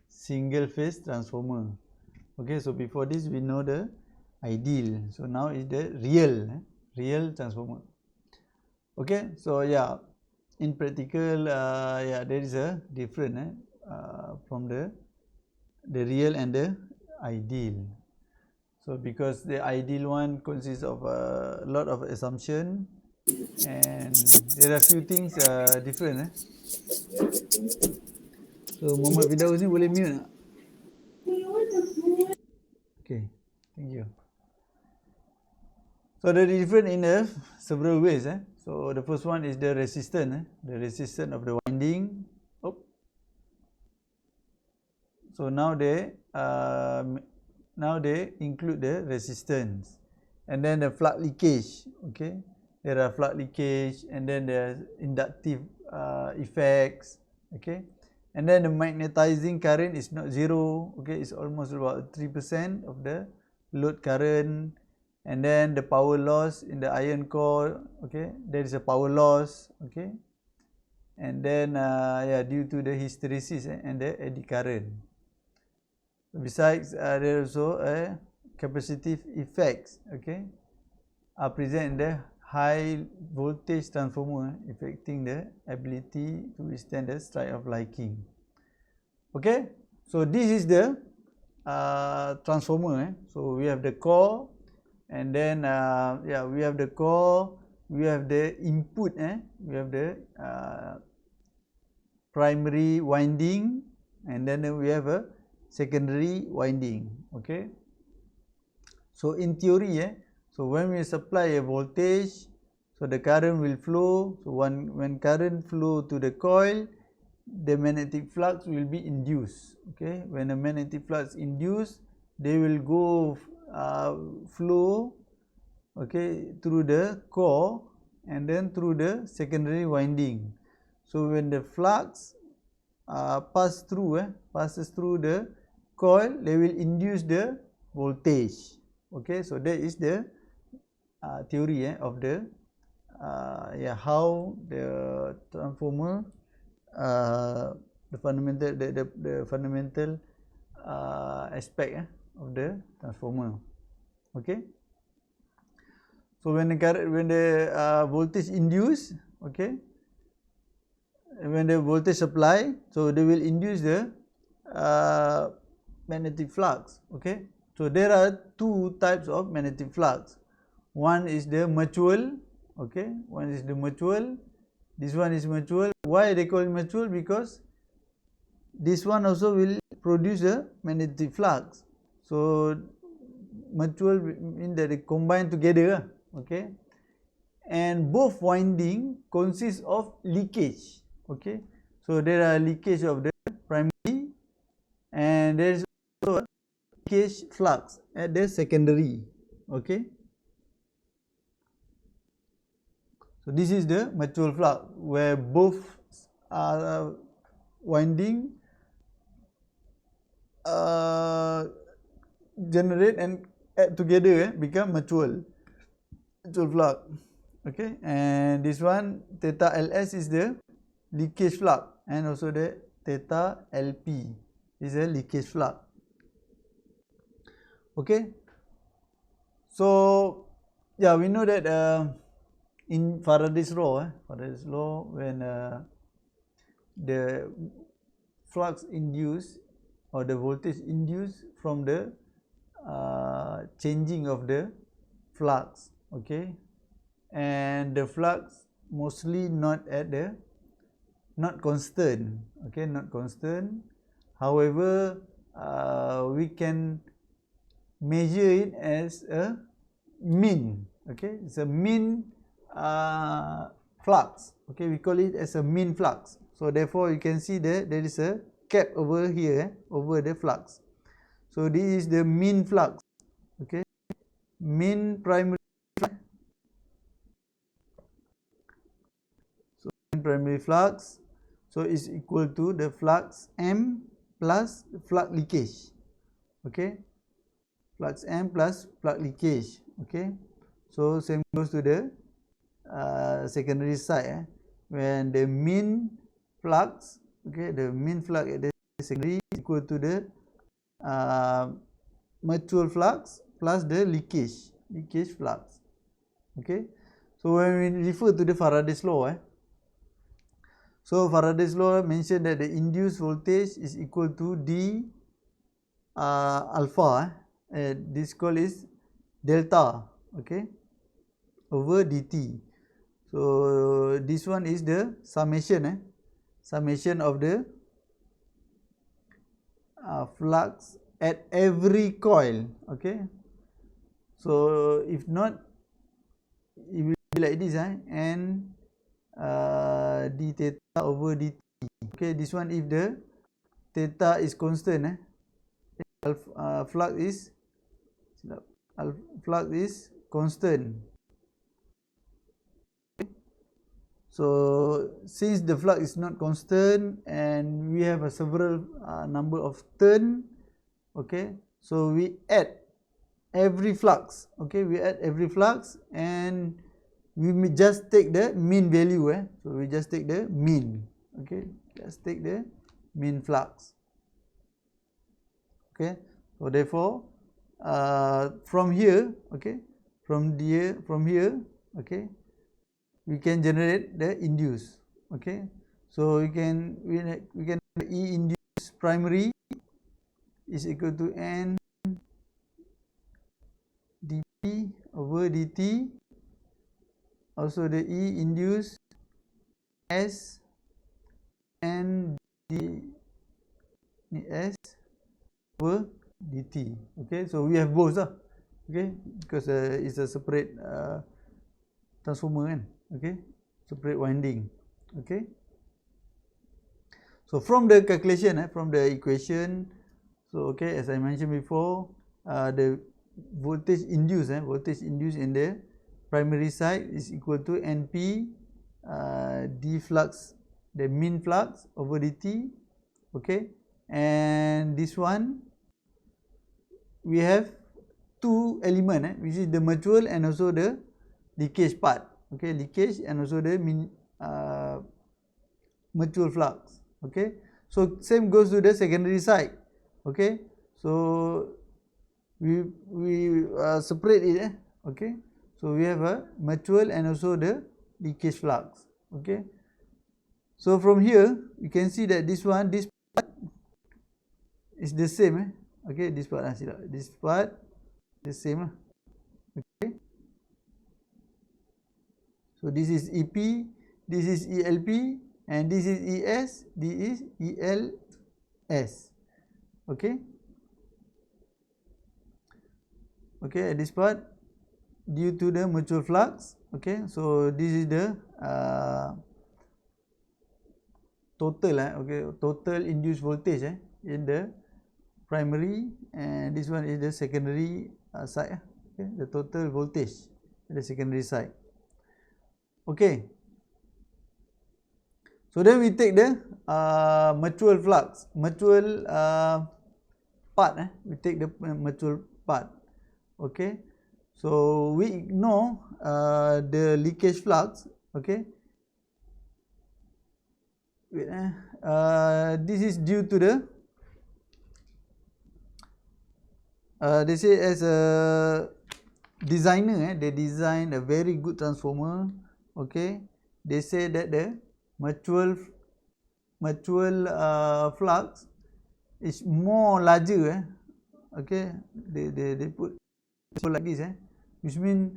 Speaker 1: single phase transformer. Okay, so before this we know the ideal. So now is the real transformer. Okay, so yeah, in practical there is a difference from the real and the ideal. So because the ideal one consists of a lot of assumption and there are few things different. So Muhammad Firdaus ni boleh mute tak? Okay, thank you. So there is different in several ways. So the first one is the resistance. The resistance of the winding. So now they include the resistance, and then the flux leakage. Okay, there are flux leakage, and then there are inductive effects. Okay, and then the magnetizing current is not zero. Okay, it's almost about 3% of the load current. And then the power loss in the iron core, okay, there is a power loss, okay, and then due to the hysteresis and the eddy current. Besides, there is also a capacitive effects, okay, are present in the high voltage transformer, affecting the ability to withstand the strike of lightning. Okay, so this is the transformer. So we have the core. And then we have the core, we have the input, we have the primary winding, and then we have a secondary winding. Okay, so in theory, so when we supply a voltage, so the current will flow. So when current flow to the coil, the magnetic flux will be induced. Okay, when the magnetic flux induced, they will go flow, okay, through the core and then through the secondary winding. So when the flux passes through the coil, they will induce the voltage. Okay, so that is the theory of the how the transformer, the fundamental aspect of the transformer. Okay, so when the voltage induced, okay, when the voltage supply, so they will induce the magnetic flux. Okay, so there are two types of magnetic flux. One is the mutual, okay, one is the mutual, This one is mutual. Why they call it mutual? Because this one also will produce a magnetic flux. So mutual means that they combine together. Okay, and both winding consist of leakage. Okay, so there are leakage of the primary, and there is also a leakage flux at the secondary. Okay, so this is the mutual flux where both winding generate and add together become mutual flux. Okay, and this one theta ls is the leakage flux, and also the theta lp is a leakage flux. Okay, so yeah, we know that in Faraday's law, when the flux induced or the voltage induced from the changing of the flux, okay, and the flux mostly not constant, okay, not constant. However, we can measure it as a mean. Okay, it's a mean flux. Okay, we call it as a mean flux. So therefore you can see that there is a cap over here, over the flux. So this is the mean flux. Okay, mean primary flux. So mean primary flux, so is equal to the flux m plus the flux leakage. Okay, flux m plus flux leakage. Okay, so same goes to the secondary side, when the mean flux, okay, the mean flux at the secondary is equal to the mutual flux plus the leakage flux. Okay, so when we refer to the Faraday's law, so Faraday's law mentioned that the induced voltage is equal to d alpha, this call is delta, okay, over dt. So this one is the summation, summation of the flux at every coil. Okay, so if not, it will be like this, and d theta over dt. Okay, this one if the theta is constant, flux is constant. So since the flux is not constant and we have a several number of turn, okay, so we add every flux, okay, we add every flux, and we may just take the mean value, so we just take the mean, okay, just take the mean flux. Okay, so therefore from here, okay, from here, okay, we can generate the induced. Okay, so we can E induced primary is equal to N dP over dt. Also the E induced S N S over dt. Okay, so we have both, okay, because it's a separate transformer, okay, separate winding. Okay, so from the calculation, from the equation, so okay, as I mentioned before, the voltage induced in the primary side is equal to NP d flux, the mean flux over dt. Okay, and this one we have two elements, which is the mutual and also the leakage part. Okay, leakage and also the mutual flux. Okay, so same goes to the secondary side. Okay, so we separate it, okay, so we have a mutual and also the leakage flux. Okay, so from here you can see that this part is the same, okay, this part the same, okay. So this is EP, this is ELP, and this is ES, this is ELS. Okay. Okay, at this part, due to the mutual flux, okay, so this is the total, okay, total induced voltage in the primary, and this one is the secondary side, okay, the total voltage at the secondary side. Okay, so then we take the mutual flux, mutual part, we take the mutual part. Okay, so we ignore the leakage flux. Okay, wait, this is due to the they say as a designer, they design a very good transformer. Okay, they say that the mutual flux is more larger. Okay, they put like this, which means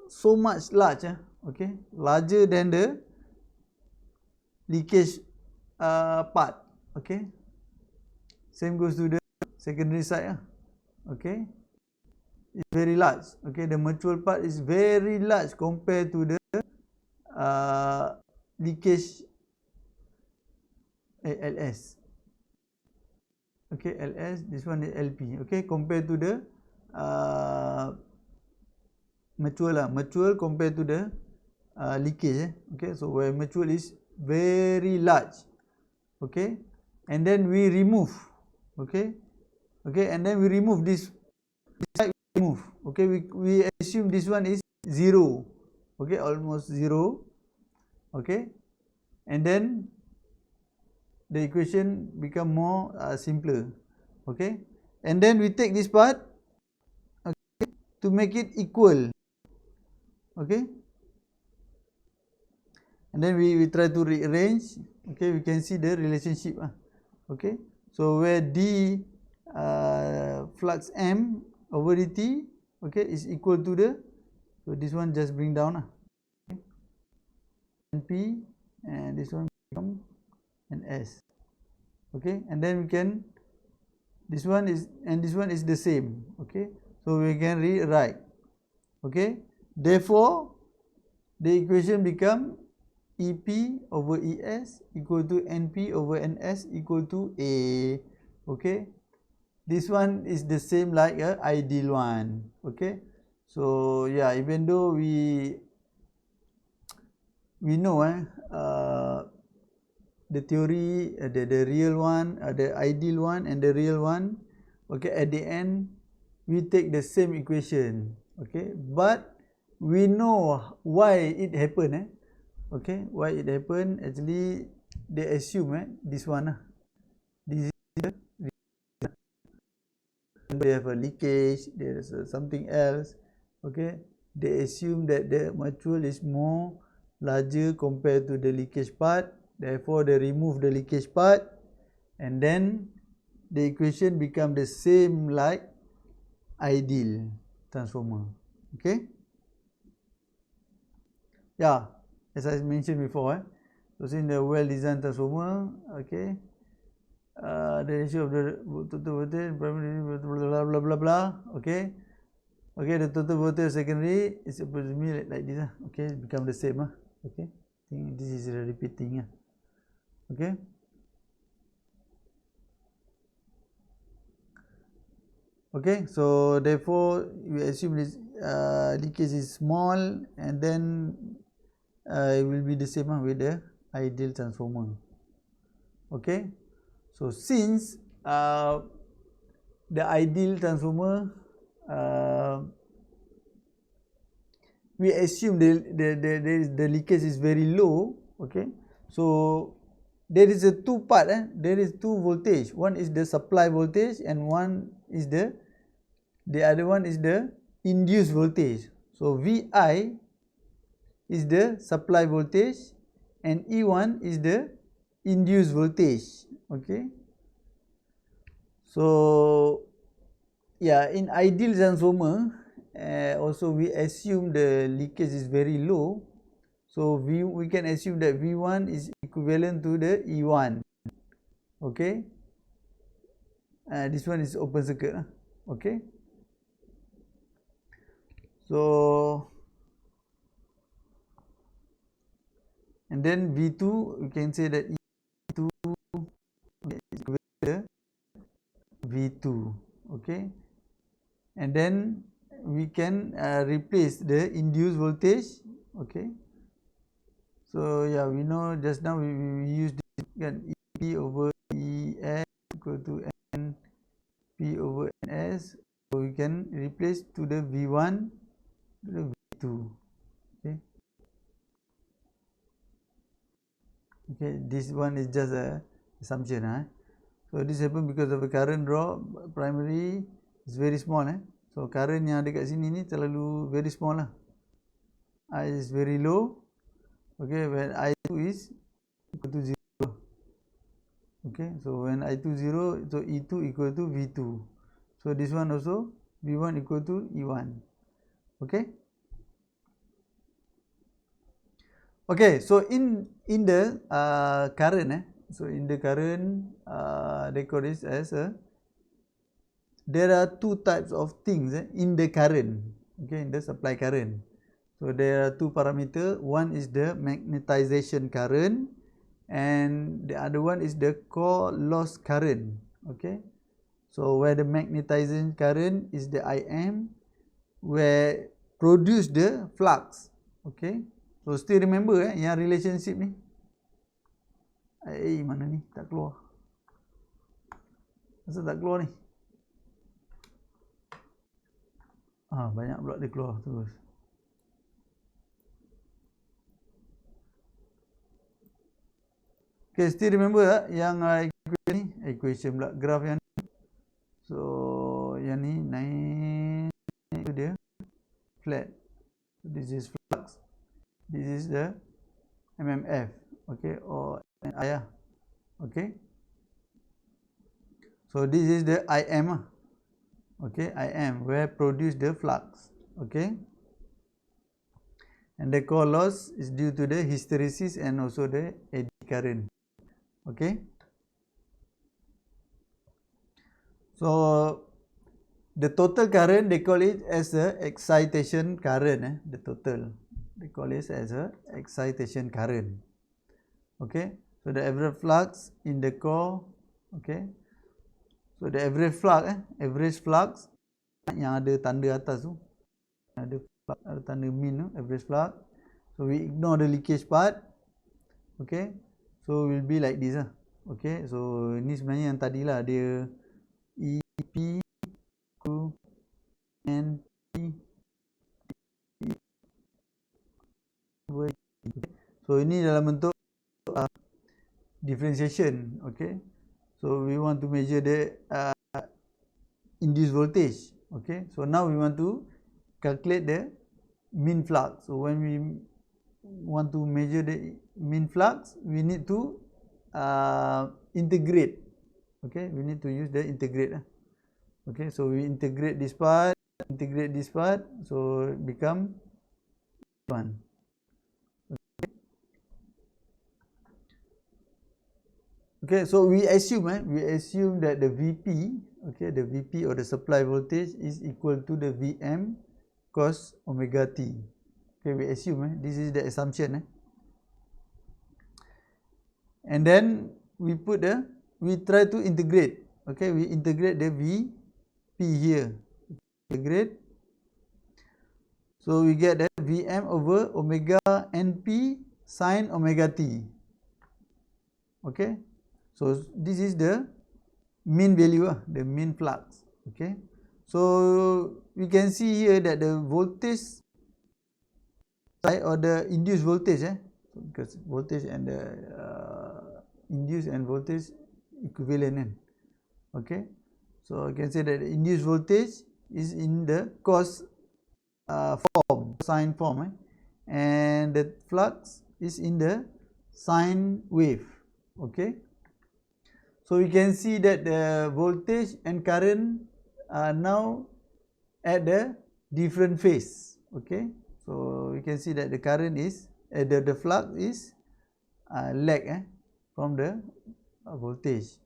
Speaker 1: so much large, okay, larger than the leakage part. Okay, same goes to the secondary side, okay, it's very large. Okay, the mutual part is very large compared to the leakage LS. Okay, LS, this one is LP. Okay, compared to the mutual compared to the leakage. Okay, so where mutual is very large. Okay, and then we remove. Okay, and then we remove this side. Remove. Okay, we assume this one is 0. Okay, almost 0. Okay, and then the equation become more simpler. Okay, and then we take this part, okay, to make it equal. Okay, and then we try to rearrange. Okay, we can see the relationship. Okay, so where D flux M over dt, okay, is equal to the, so this one just bring down, okay, NP, and this one become an S. Okay, and then we can, this one is, and this one is the same. Okay, so we can rewrite. Okay, therefore the equation become EP over ES equal to NP over NS equal to A. Okay, this one is the same like a ideal one. Okay, so yeah, even though we know the theory, the real one, the ideal one and the real one, okay, at the end we take the same equation. Okay, but we know why it happened. Okay, why it happened? Actually, they assume this one. This is they have a leakage. There is something else. Okay, they assume that the mutual is more larger compared to the leakage part. Therefore, they remove the leakage part, and then the equation become the same like ideal transformer. Okay. Yeah, as I mentioned before, so in the well-designed transformer, okay, the ratio of the total voltage, primary, blah blah blah blah. Okay, the total voltage secondary is supposed to be like this. Okay, become the same. Okay, I think this is repeating. Okay. Okay, so therefore we assume this leakage is small, and then it will be the same with the ideal transformer. Okay, so since the ideal transformer, we assume the leakage is very low. Okay, so there is a two part. There is two voltage. One is the supply voltage, and one is the other one is the induced voltage. So VI is the supply voltage, and E1 is the induced voltage. Okay, so yeah, in ideal transformer, also we assume the leakage is very low. So we can assume that V1 is equivalent to the E1. Okay, this one is open circuit. Okay, so and then V2, we can say that E2 is equivalent to V2. Okay, and then we can replace the induced voltage. Okay, so yeah, we know just now we used EP over ES equal to NP over NS. So we can replace to the V1 to the V2. Okay. Okay, this one is just a assumption. So this happen because of the current drop primary is very small. So current yang ada kat sini ni terlalu very small lah. I is very low. Okay, when I2 is equal to 0. Okay, so when I2 0, so E2 equal to V2. So this one also V1 equal to E1. Okay. Okay, so in the current, so in the current, they call this as there are two types of things in the current. Okay, in the supply current. So there are two parameters. One is the magnetization current, and the other one is the core loss current. Okay, so where the magnetization current is the IM, where produce the flux. Okay, so still remember yang relationship ni. Mana ni? Tak keluar. Masa tak keluar ni? Banyak pula dia keluar terus. Okay, still remember yang equation ni? Equation pula, graph yang ni. So, yang ni naik itu dia flat. So, this is flux. This is the MMF. Okay, or NI. Okay. So, this is the IM. Okay, IM, where produce the flux. Okay. And the core loss is due to the hysteresis and also the eddy current. Okay. So the total current, they call it as the excitation current. The total, they call it as a excitation current. Okay. So the average flux in the core. Okay. So the average flux yang ada tanda atas tu, ada tanda mean tu, average flux. So we ignore the leakage part. Okay. So will be like this. Okay. So ni sebenarnya yang tadilah dia EP to NP. So ini dalam bentuk differentiation. Okay. So we want to measure the induced voltage. Okay. So now we want to calculate the mean flux. So when we want to measure the mean flux, we need to integrate. Okay, we need to use the integrate. Okay, so we integrate this part, so it become 1. Okay, so we assume that the VP, okay, the VP or the supply voltage is equal to the VM cos omega t. Okay, we assume this is the assumption. And then we try to integrate. Okay, we integrate the VP here. Integrate. So we get the VM over omega NP sin omega t. Okay, so this is the mean value, the mean flux. Okay, so we can see here that the voltage or the induced voltage, because voltage and the induced and voltage equivalent. Okay, so I can say that the induced voltage is in the cos form, sine form, and the flux is in the sine wave. Okay, so we can see that the voltage and current are now at the different phase. Okay, so we can see that the current is the flux is lag from the voltage.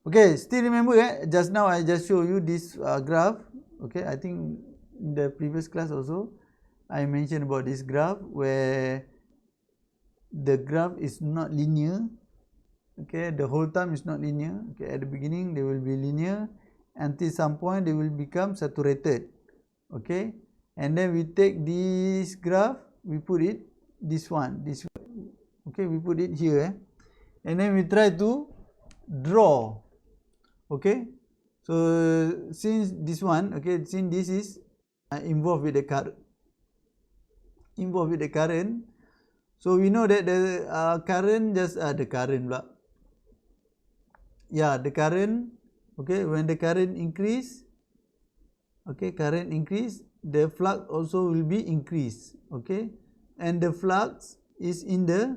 Speaker 1: Okay, still remember just now I just show you this graph. Okay, I think in the previous class also I mentioned about this graph where the graph is not linear. Okay, the whole time is not linear. Okay, at the beginning they will be linear until some point they will become saturated. Okay, and then we take this graph, we put it this one. Okay, we put it here and then we try to draw. Okay, so since this one, okay, since this is involved with the current, so we know that the current just the current the current, okay, when the current increase, okay, the flux also will be increased. Okay, and the flux is in the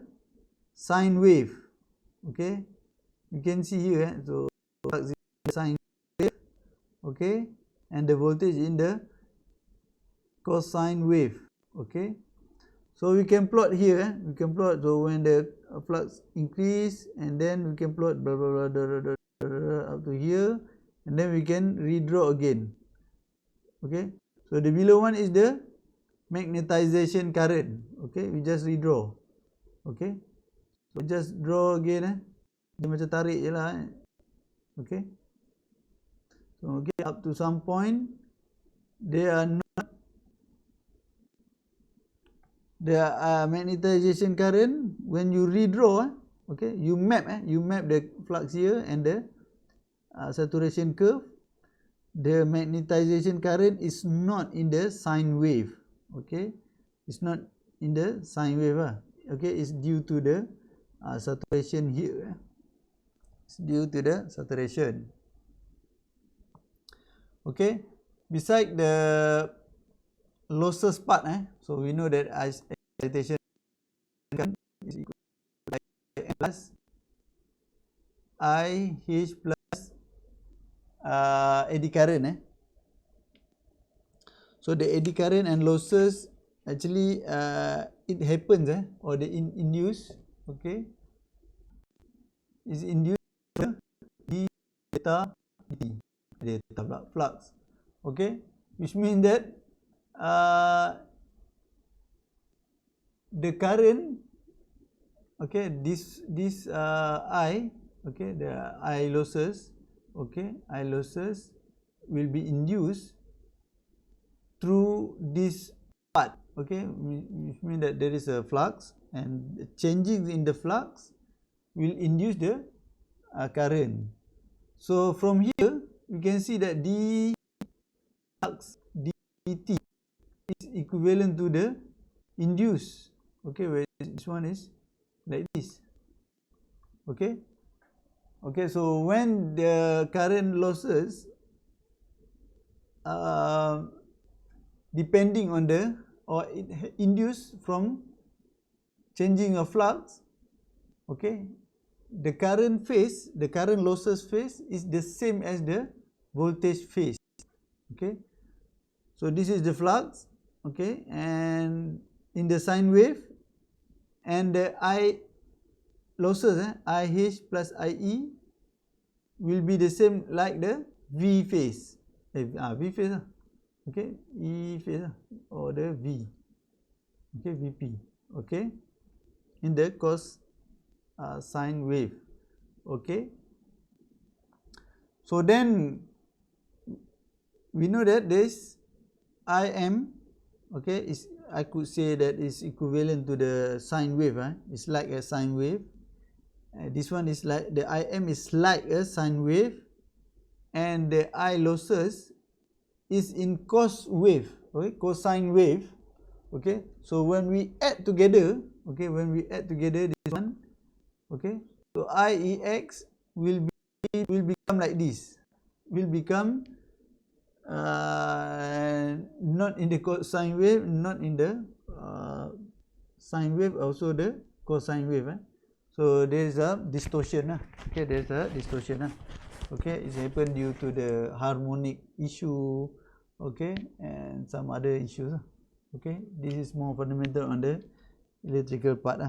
Speaker 1: sine wave. Okay, you can see here, so flux is in the sine wave, okay, and the voltage in the cosine wave. Okay, so we can plot here, we can plot, so when the flux increase, and then we can plot blah blah blah, up to here, and then we can redraw again. Okay, so the below one is the magnetization current. Okay, we just redraw. Okay, so just draw again dia macam tarik je lah Okay, so okay, up to some point they are not, the magnetization current, when you redraw okay, you map the flux here and the saturation curve, the magnetization current is not in the sine wave. Okay, it's not in the sine wave okay, it's due to the saturation here. It's due to the saturation. Okay, beside the losses part so we know that excitation is equal to I plus IH plus eddy current so the eddy current and losses actually it happens or they induce, okay, is induced d theta dt, theta flux. Okay, which means that the current, okay, this I, okay, the I losses, okay, I losses will be induced through this part. Okay, which means that there is a flux and changing in the flux will induce the current. So from here you can see that d flux dt is equivalent to the induced. Okay, where this one is like this. Okay, okay, so when the current losses depending on the, or it induced from changing of flux, okay, the current phase, the current losses phase is the same as the voltage phase. Okay, so this is the flux, okay, and in the sine wave, and the I losses IH plus IE will be the same like the V phase, V phase okay, E phase or the V, okay, VP, okay, in the cos sine wave. Okay, so then we know that this IM, okay, is, I could say that is equivalent to the sine wave. It's like a sine wave. This one is like, the IM is like a sine wave, and the I losses is in cos wave, okay, cosine wave. Okay, so when we add together, okay, when we add together this one, okay, so IEX will become like this, will become not in the cosine wave, not in the sine wave, also the cosine wave. So there is a distortion. Okay, there is a distortion. Okay, it's happened due to the harmonic issue, okay, and some other issues. Okay, this is more fundamental on the electrical part.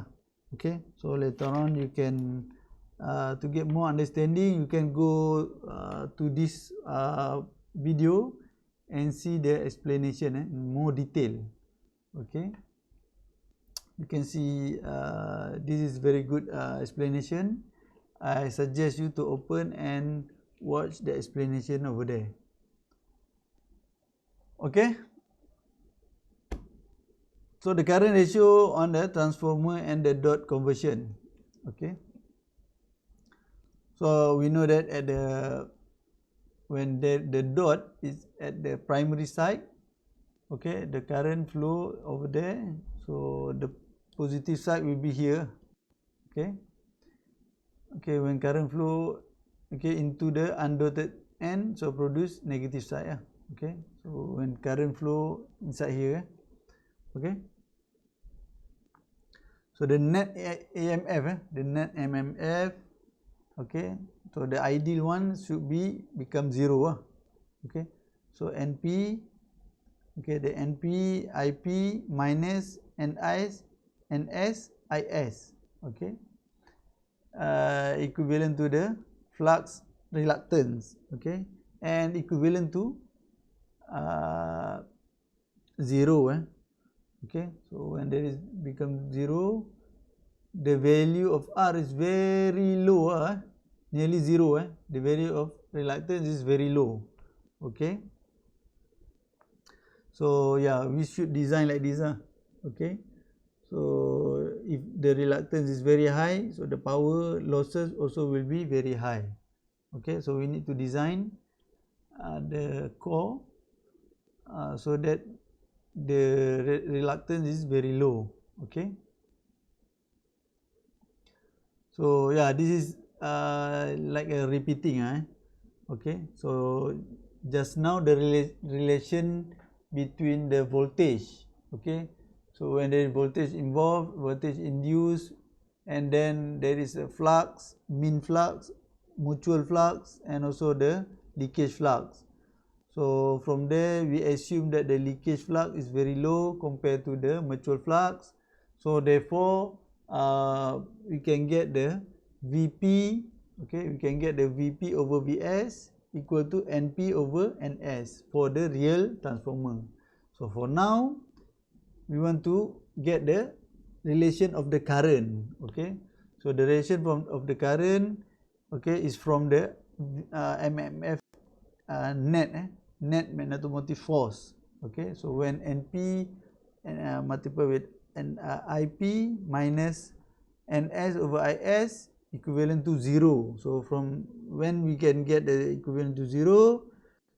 Speaker 1: Okay, so later on you can to get more understanding, you can go to this video and see the explanation in more detail. Okay, you can see this is very good explanation. I suggest you to open and watch the explanation over there. Okay, so the current ratio on the transformer and the dot conversion. Okay, so we know that at the when the dot is at the primary side, okay, the current flow over there, so the positive side will be here. Okay, okay, when current flow, okay, into the undotted end, so produce negative side. Okay, so when current flow inside here, okay, so the net EMF, the net MMF, okay, so the ideal one should become 0. Okay, so NP, okay, the NP IP minus NS IS, okay, equivalent to the flux reluctance, okay, and equivalent to 0. Okay, so when there is become 0, the value of R is very low, nearly 0. The value of reluctance is very low. Okay, so yeah, we should design like this. Okay, so if the reluctance is very high, so the power losses also will be very high. Okay, so we need to design the core so that the reluctance is very low. Okay, so yeah, this is like a repeating. Okay, so just now the relation between the voltage. Okay, so when there is voltage involved, voltage induced, and then there is a flux, mean flux, mutual flux, and also the leakage flux. So from there we assume that the leakage flux is very low compared to the mutual flux. So therefore we can get the Vp, okay, we can get the Vp over Vs equal to Np over Ns for the real transformer. So for now we want to get the relation of the current. Okay, so the relation of the current, okay, is from the MMF net magnetomotive force. Okay, so when Np multiplied with Ip minus Ns over Is equivalent to 0. So from when we can get the equivalent to 0,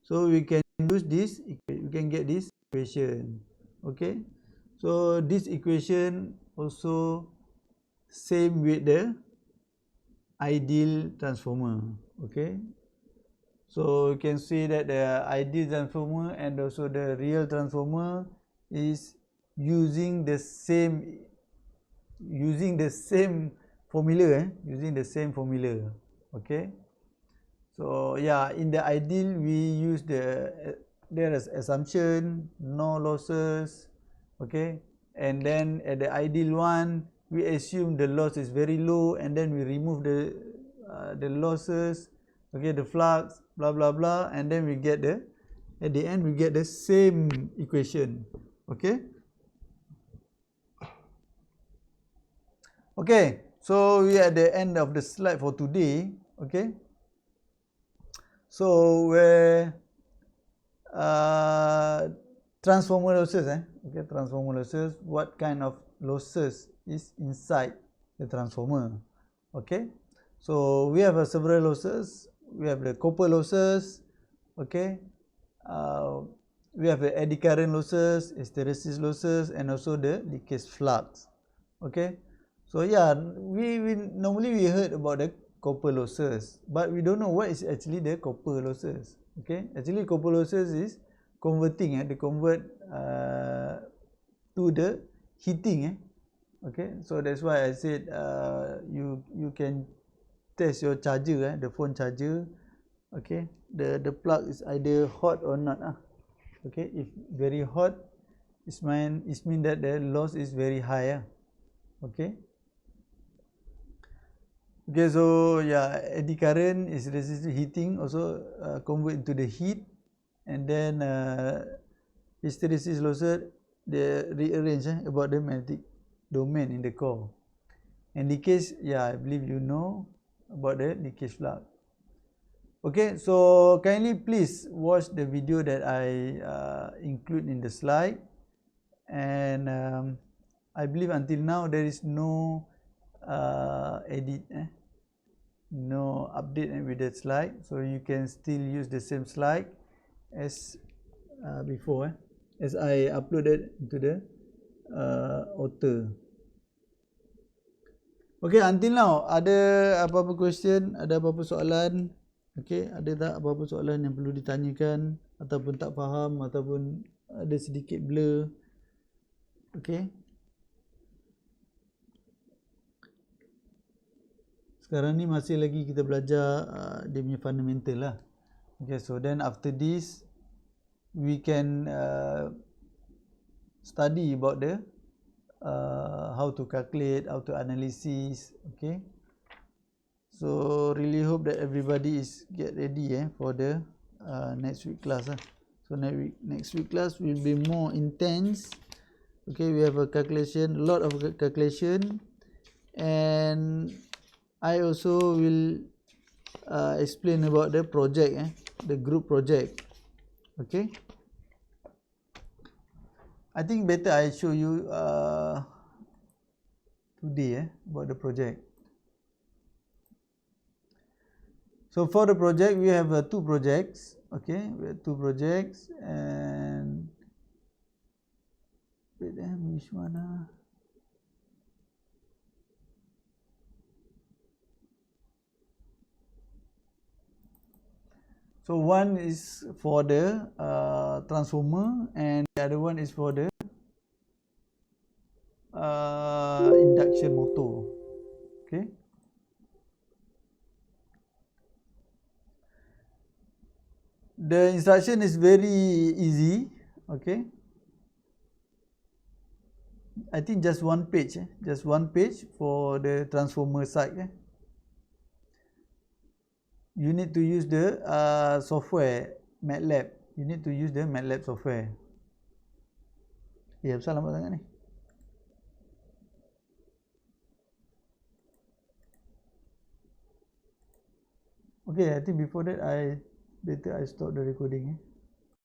Speaker 1: so we can use this, we can get this equation. Okay, so this equation also same with the ideal transformer. Okay, so you can see that the ideal transformer and also the real transformer is using the same formula, using the same formula. Okay, so yeah, in the ideal we use there is assumption, no losses. Okay, and then at the ideal one we assume the loss is very low, and then we remove the losses, okay, the flux, blah blah blah, and then we get at the end we get the same equation. Okay, okay, so we are at the end of the slide for today. Okay, so where transformer losses, okay, transformer losses, what kind of losses is inside the transformer. Okay, so we have several losses. We have the copper losses, okay, we have the eddy current losses, hysteresis losses, and also the leakage flux. Okay, so yeah, we normally we heard about the copper losses, but we don't know what is actually the copper losses. Okay, actually copper losses is converting, they convert to the heating. Okay, so that's why I said you can test your charger, the phone charger. Okay, the plug is either hot or not. Okay, if very hot, It means that the loss is very high. Okay. Okay, so yeah, eddy current is resistive heating also convert into the heat, and then hysteresis losses they rearrange about the magnetic domain in the core. And leakage, yeah, I believe you know about the leakage flux. Okay, so kindly please watch the video that I include in the slide, and I believe until now there is no edit, no update with that slide, so you can still use the same slide as before, as I uploaded into the author. Okay, until now ada apa-apa question, ada apa-apa soalan? Okay, ada tak apa-apa soalan yang perlu ditanyakan ataupun tak faham ataupun ada sedikit blur? Okay. Sekarang ni masih lagi kita belajar dia punya fundamental lah. Okay, so then after this we can study about the how to calculate, how to analysis. Okay, so really hope that everybody is get ready for the next week class. So next week class will be more intense. Okay, we have a calculation, a lot of calculation, and I also will explain about the project, the group project. Okay, I think better I show you today about the project. So for the project we have two projects. Okay, we have two projects, and wait, which one? So one is for the transformer, and the other one is for the induction motor. Okay. The instruction is very easy. Okay. I think just one page. Just one page for the transformer side. You need to use the software MATLAB. You need to use the MATLAB software. Ya, besar lambat sangat ni. Okay, I think before that better I stop the recording.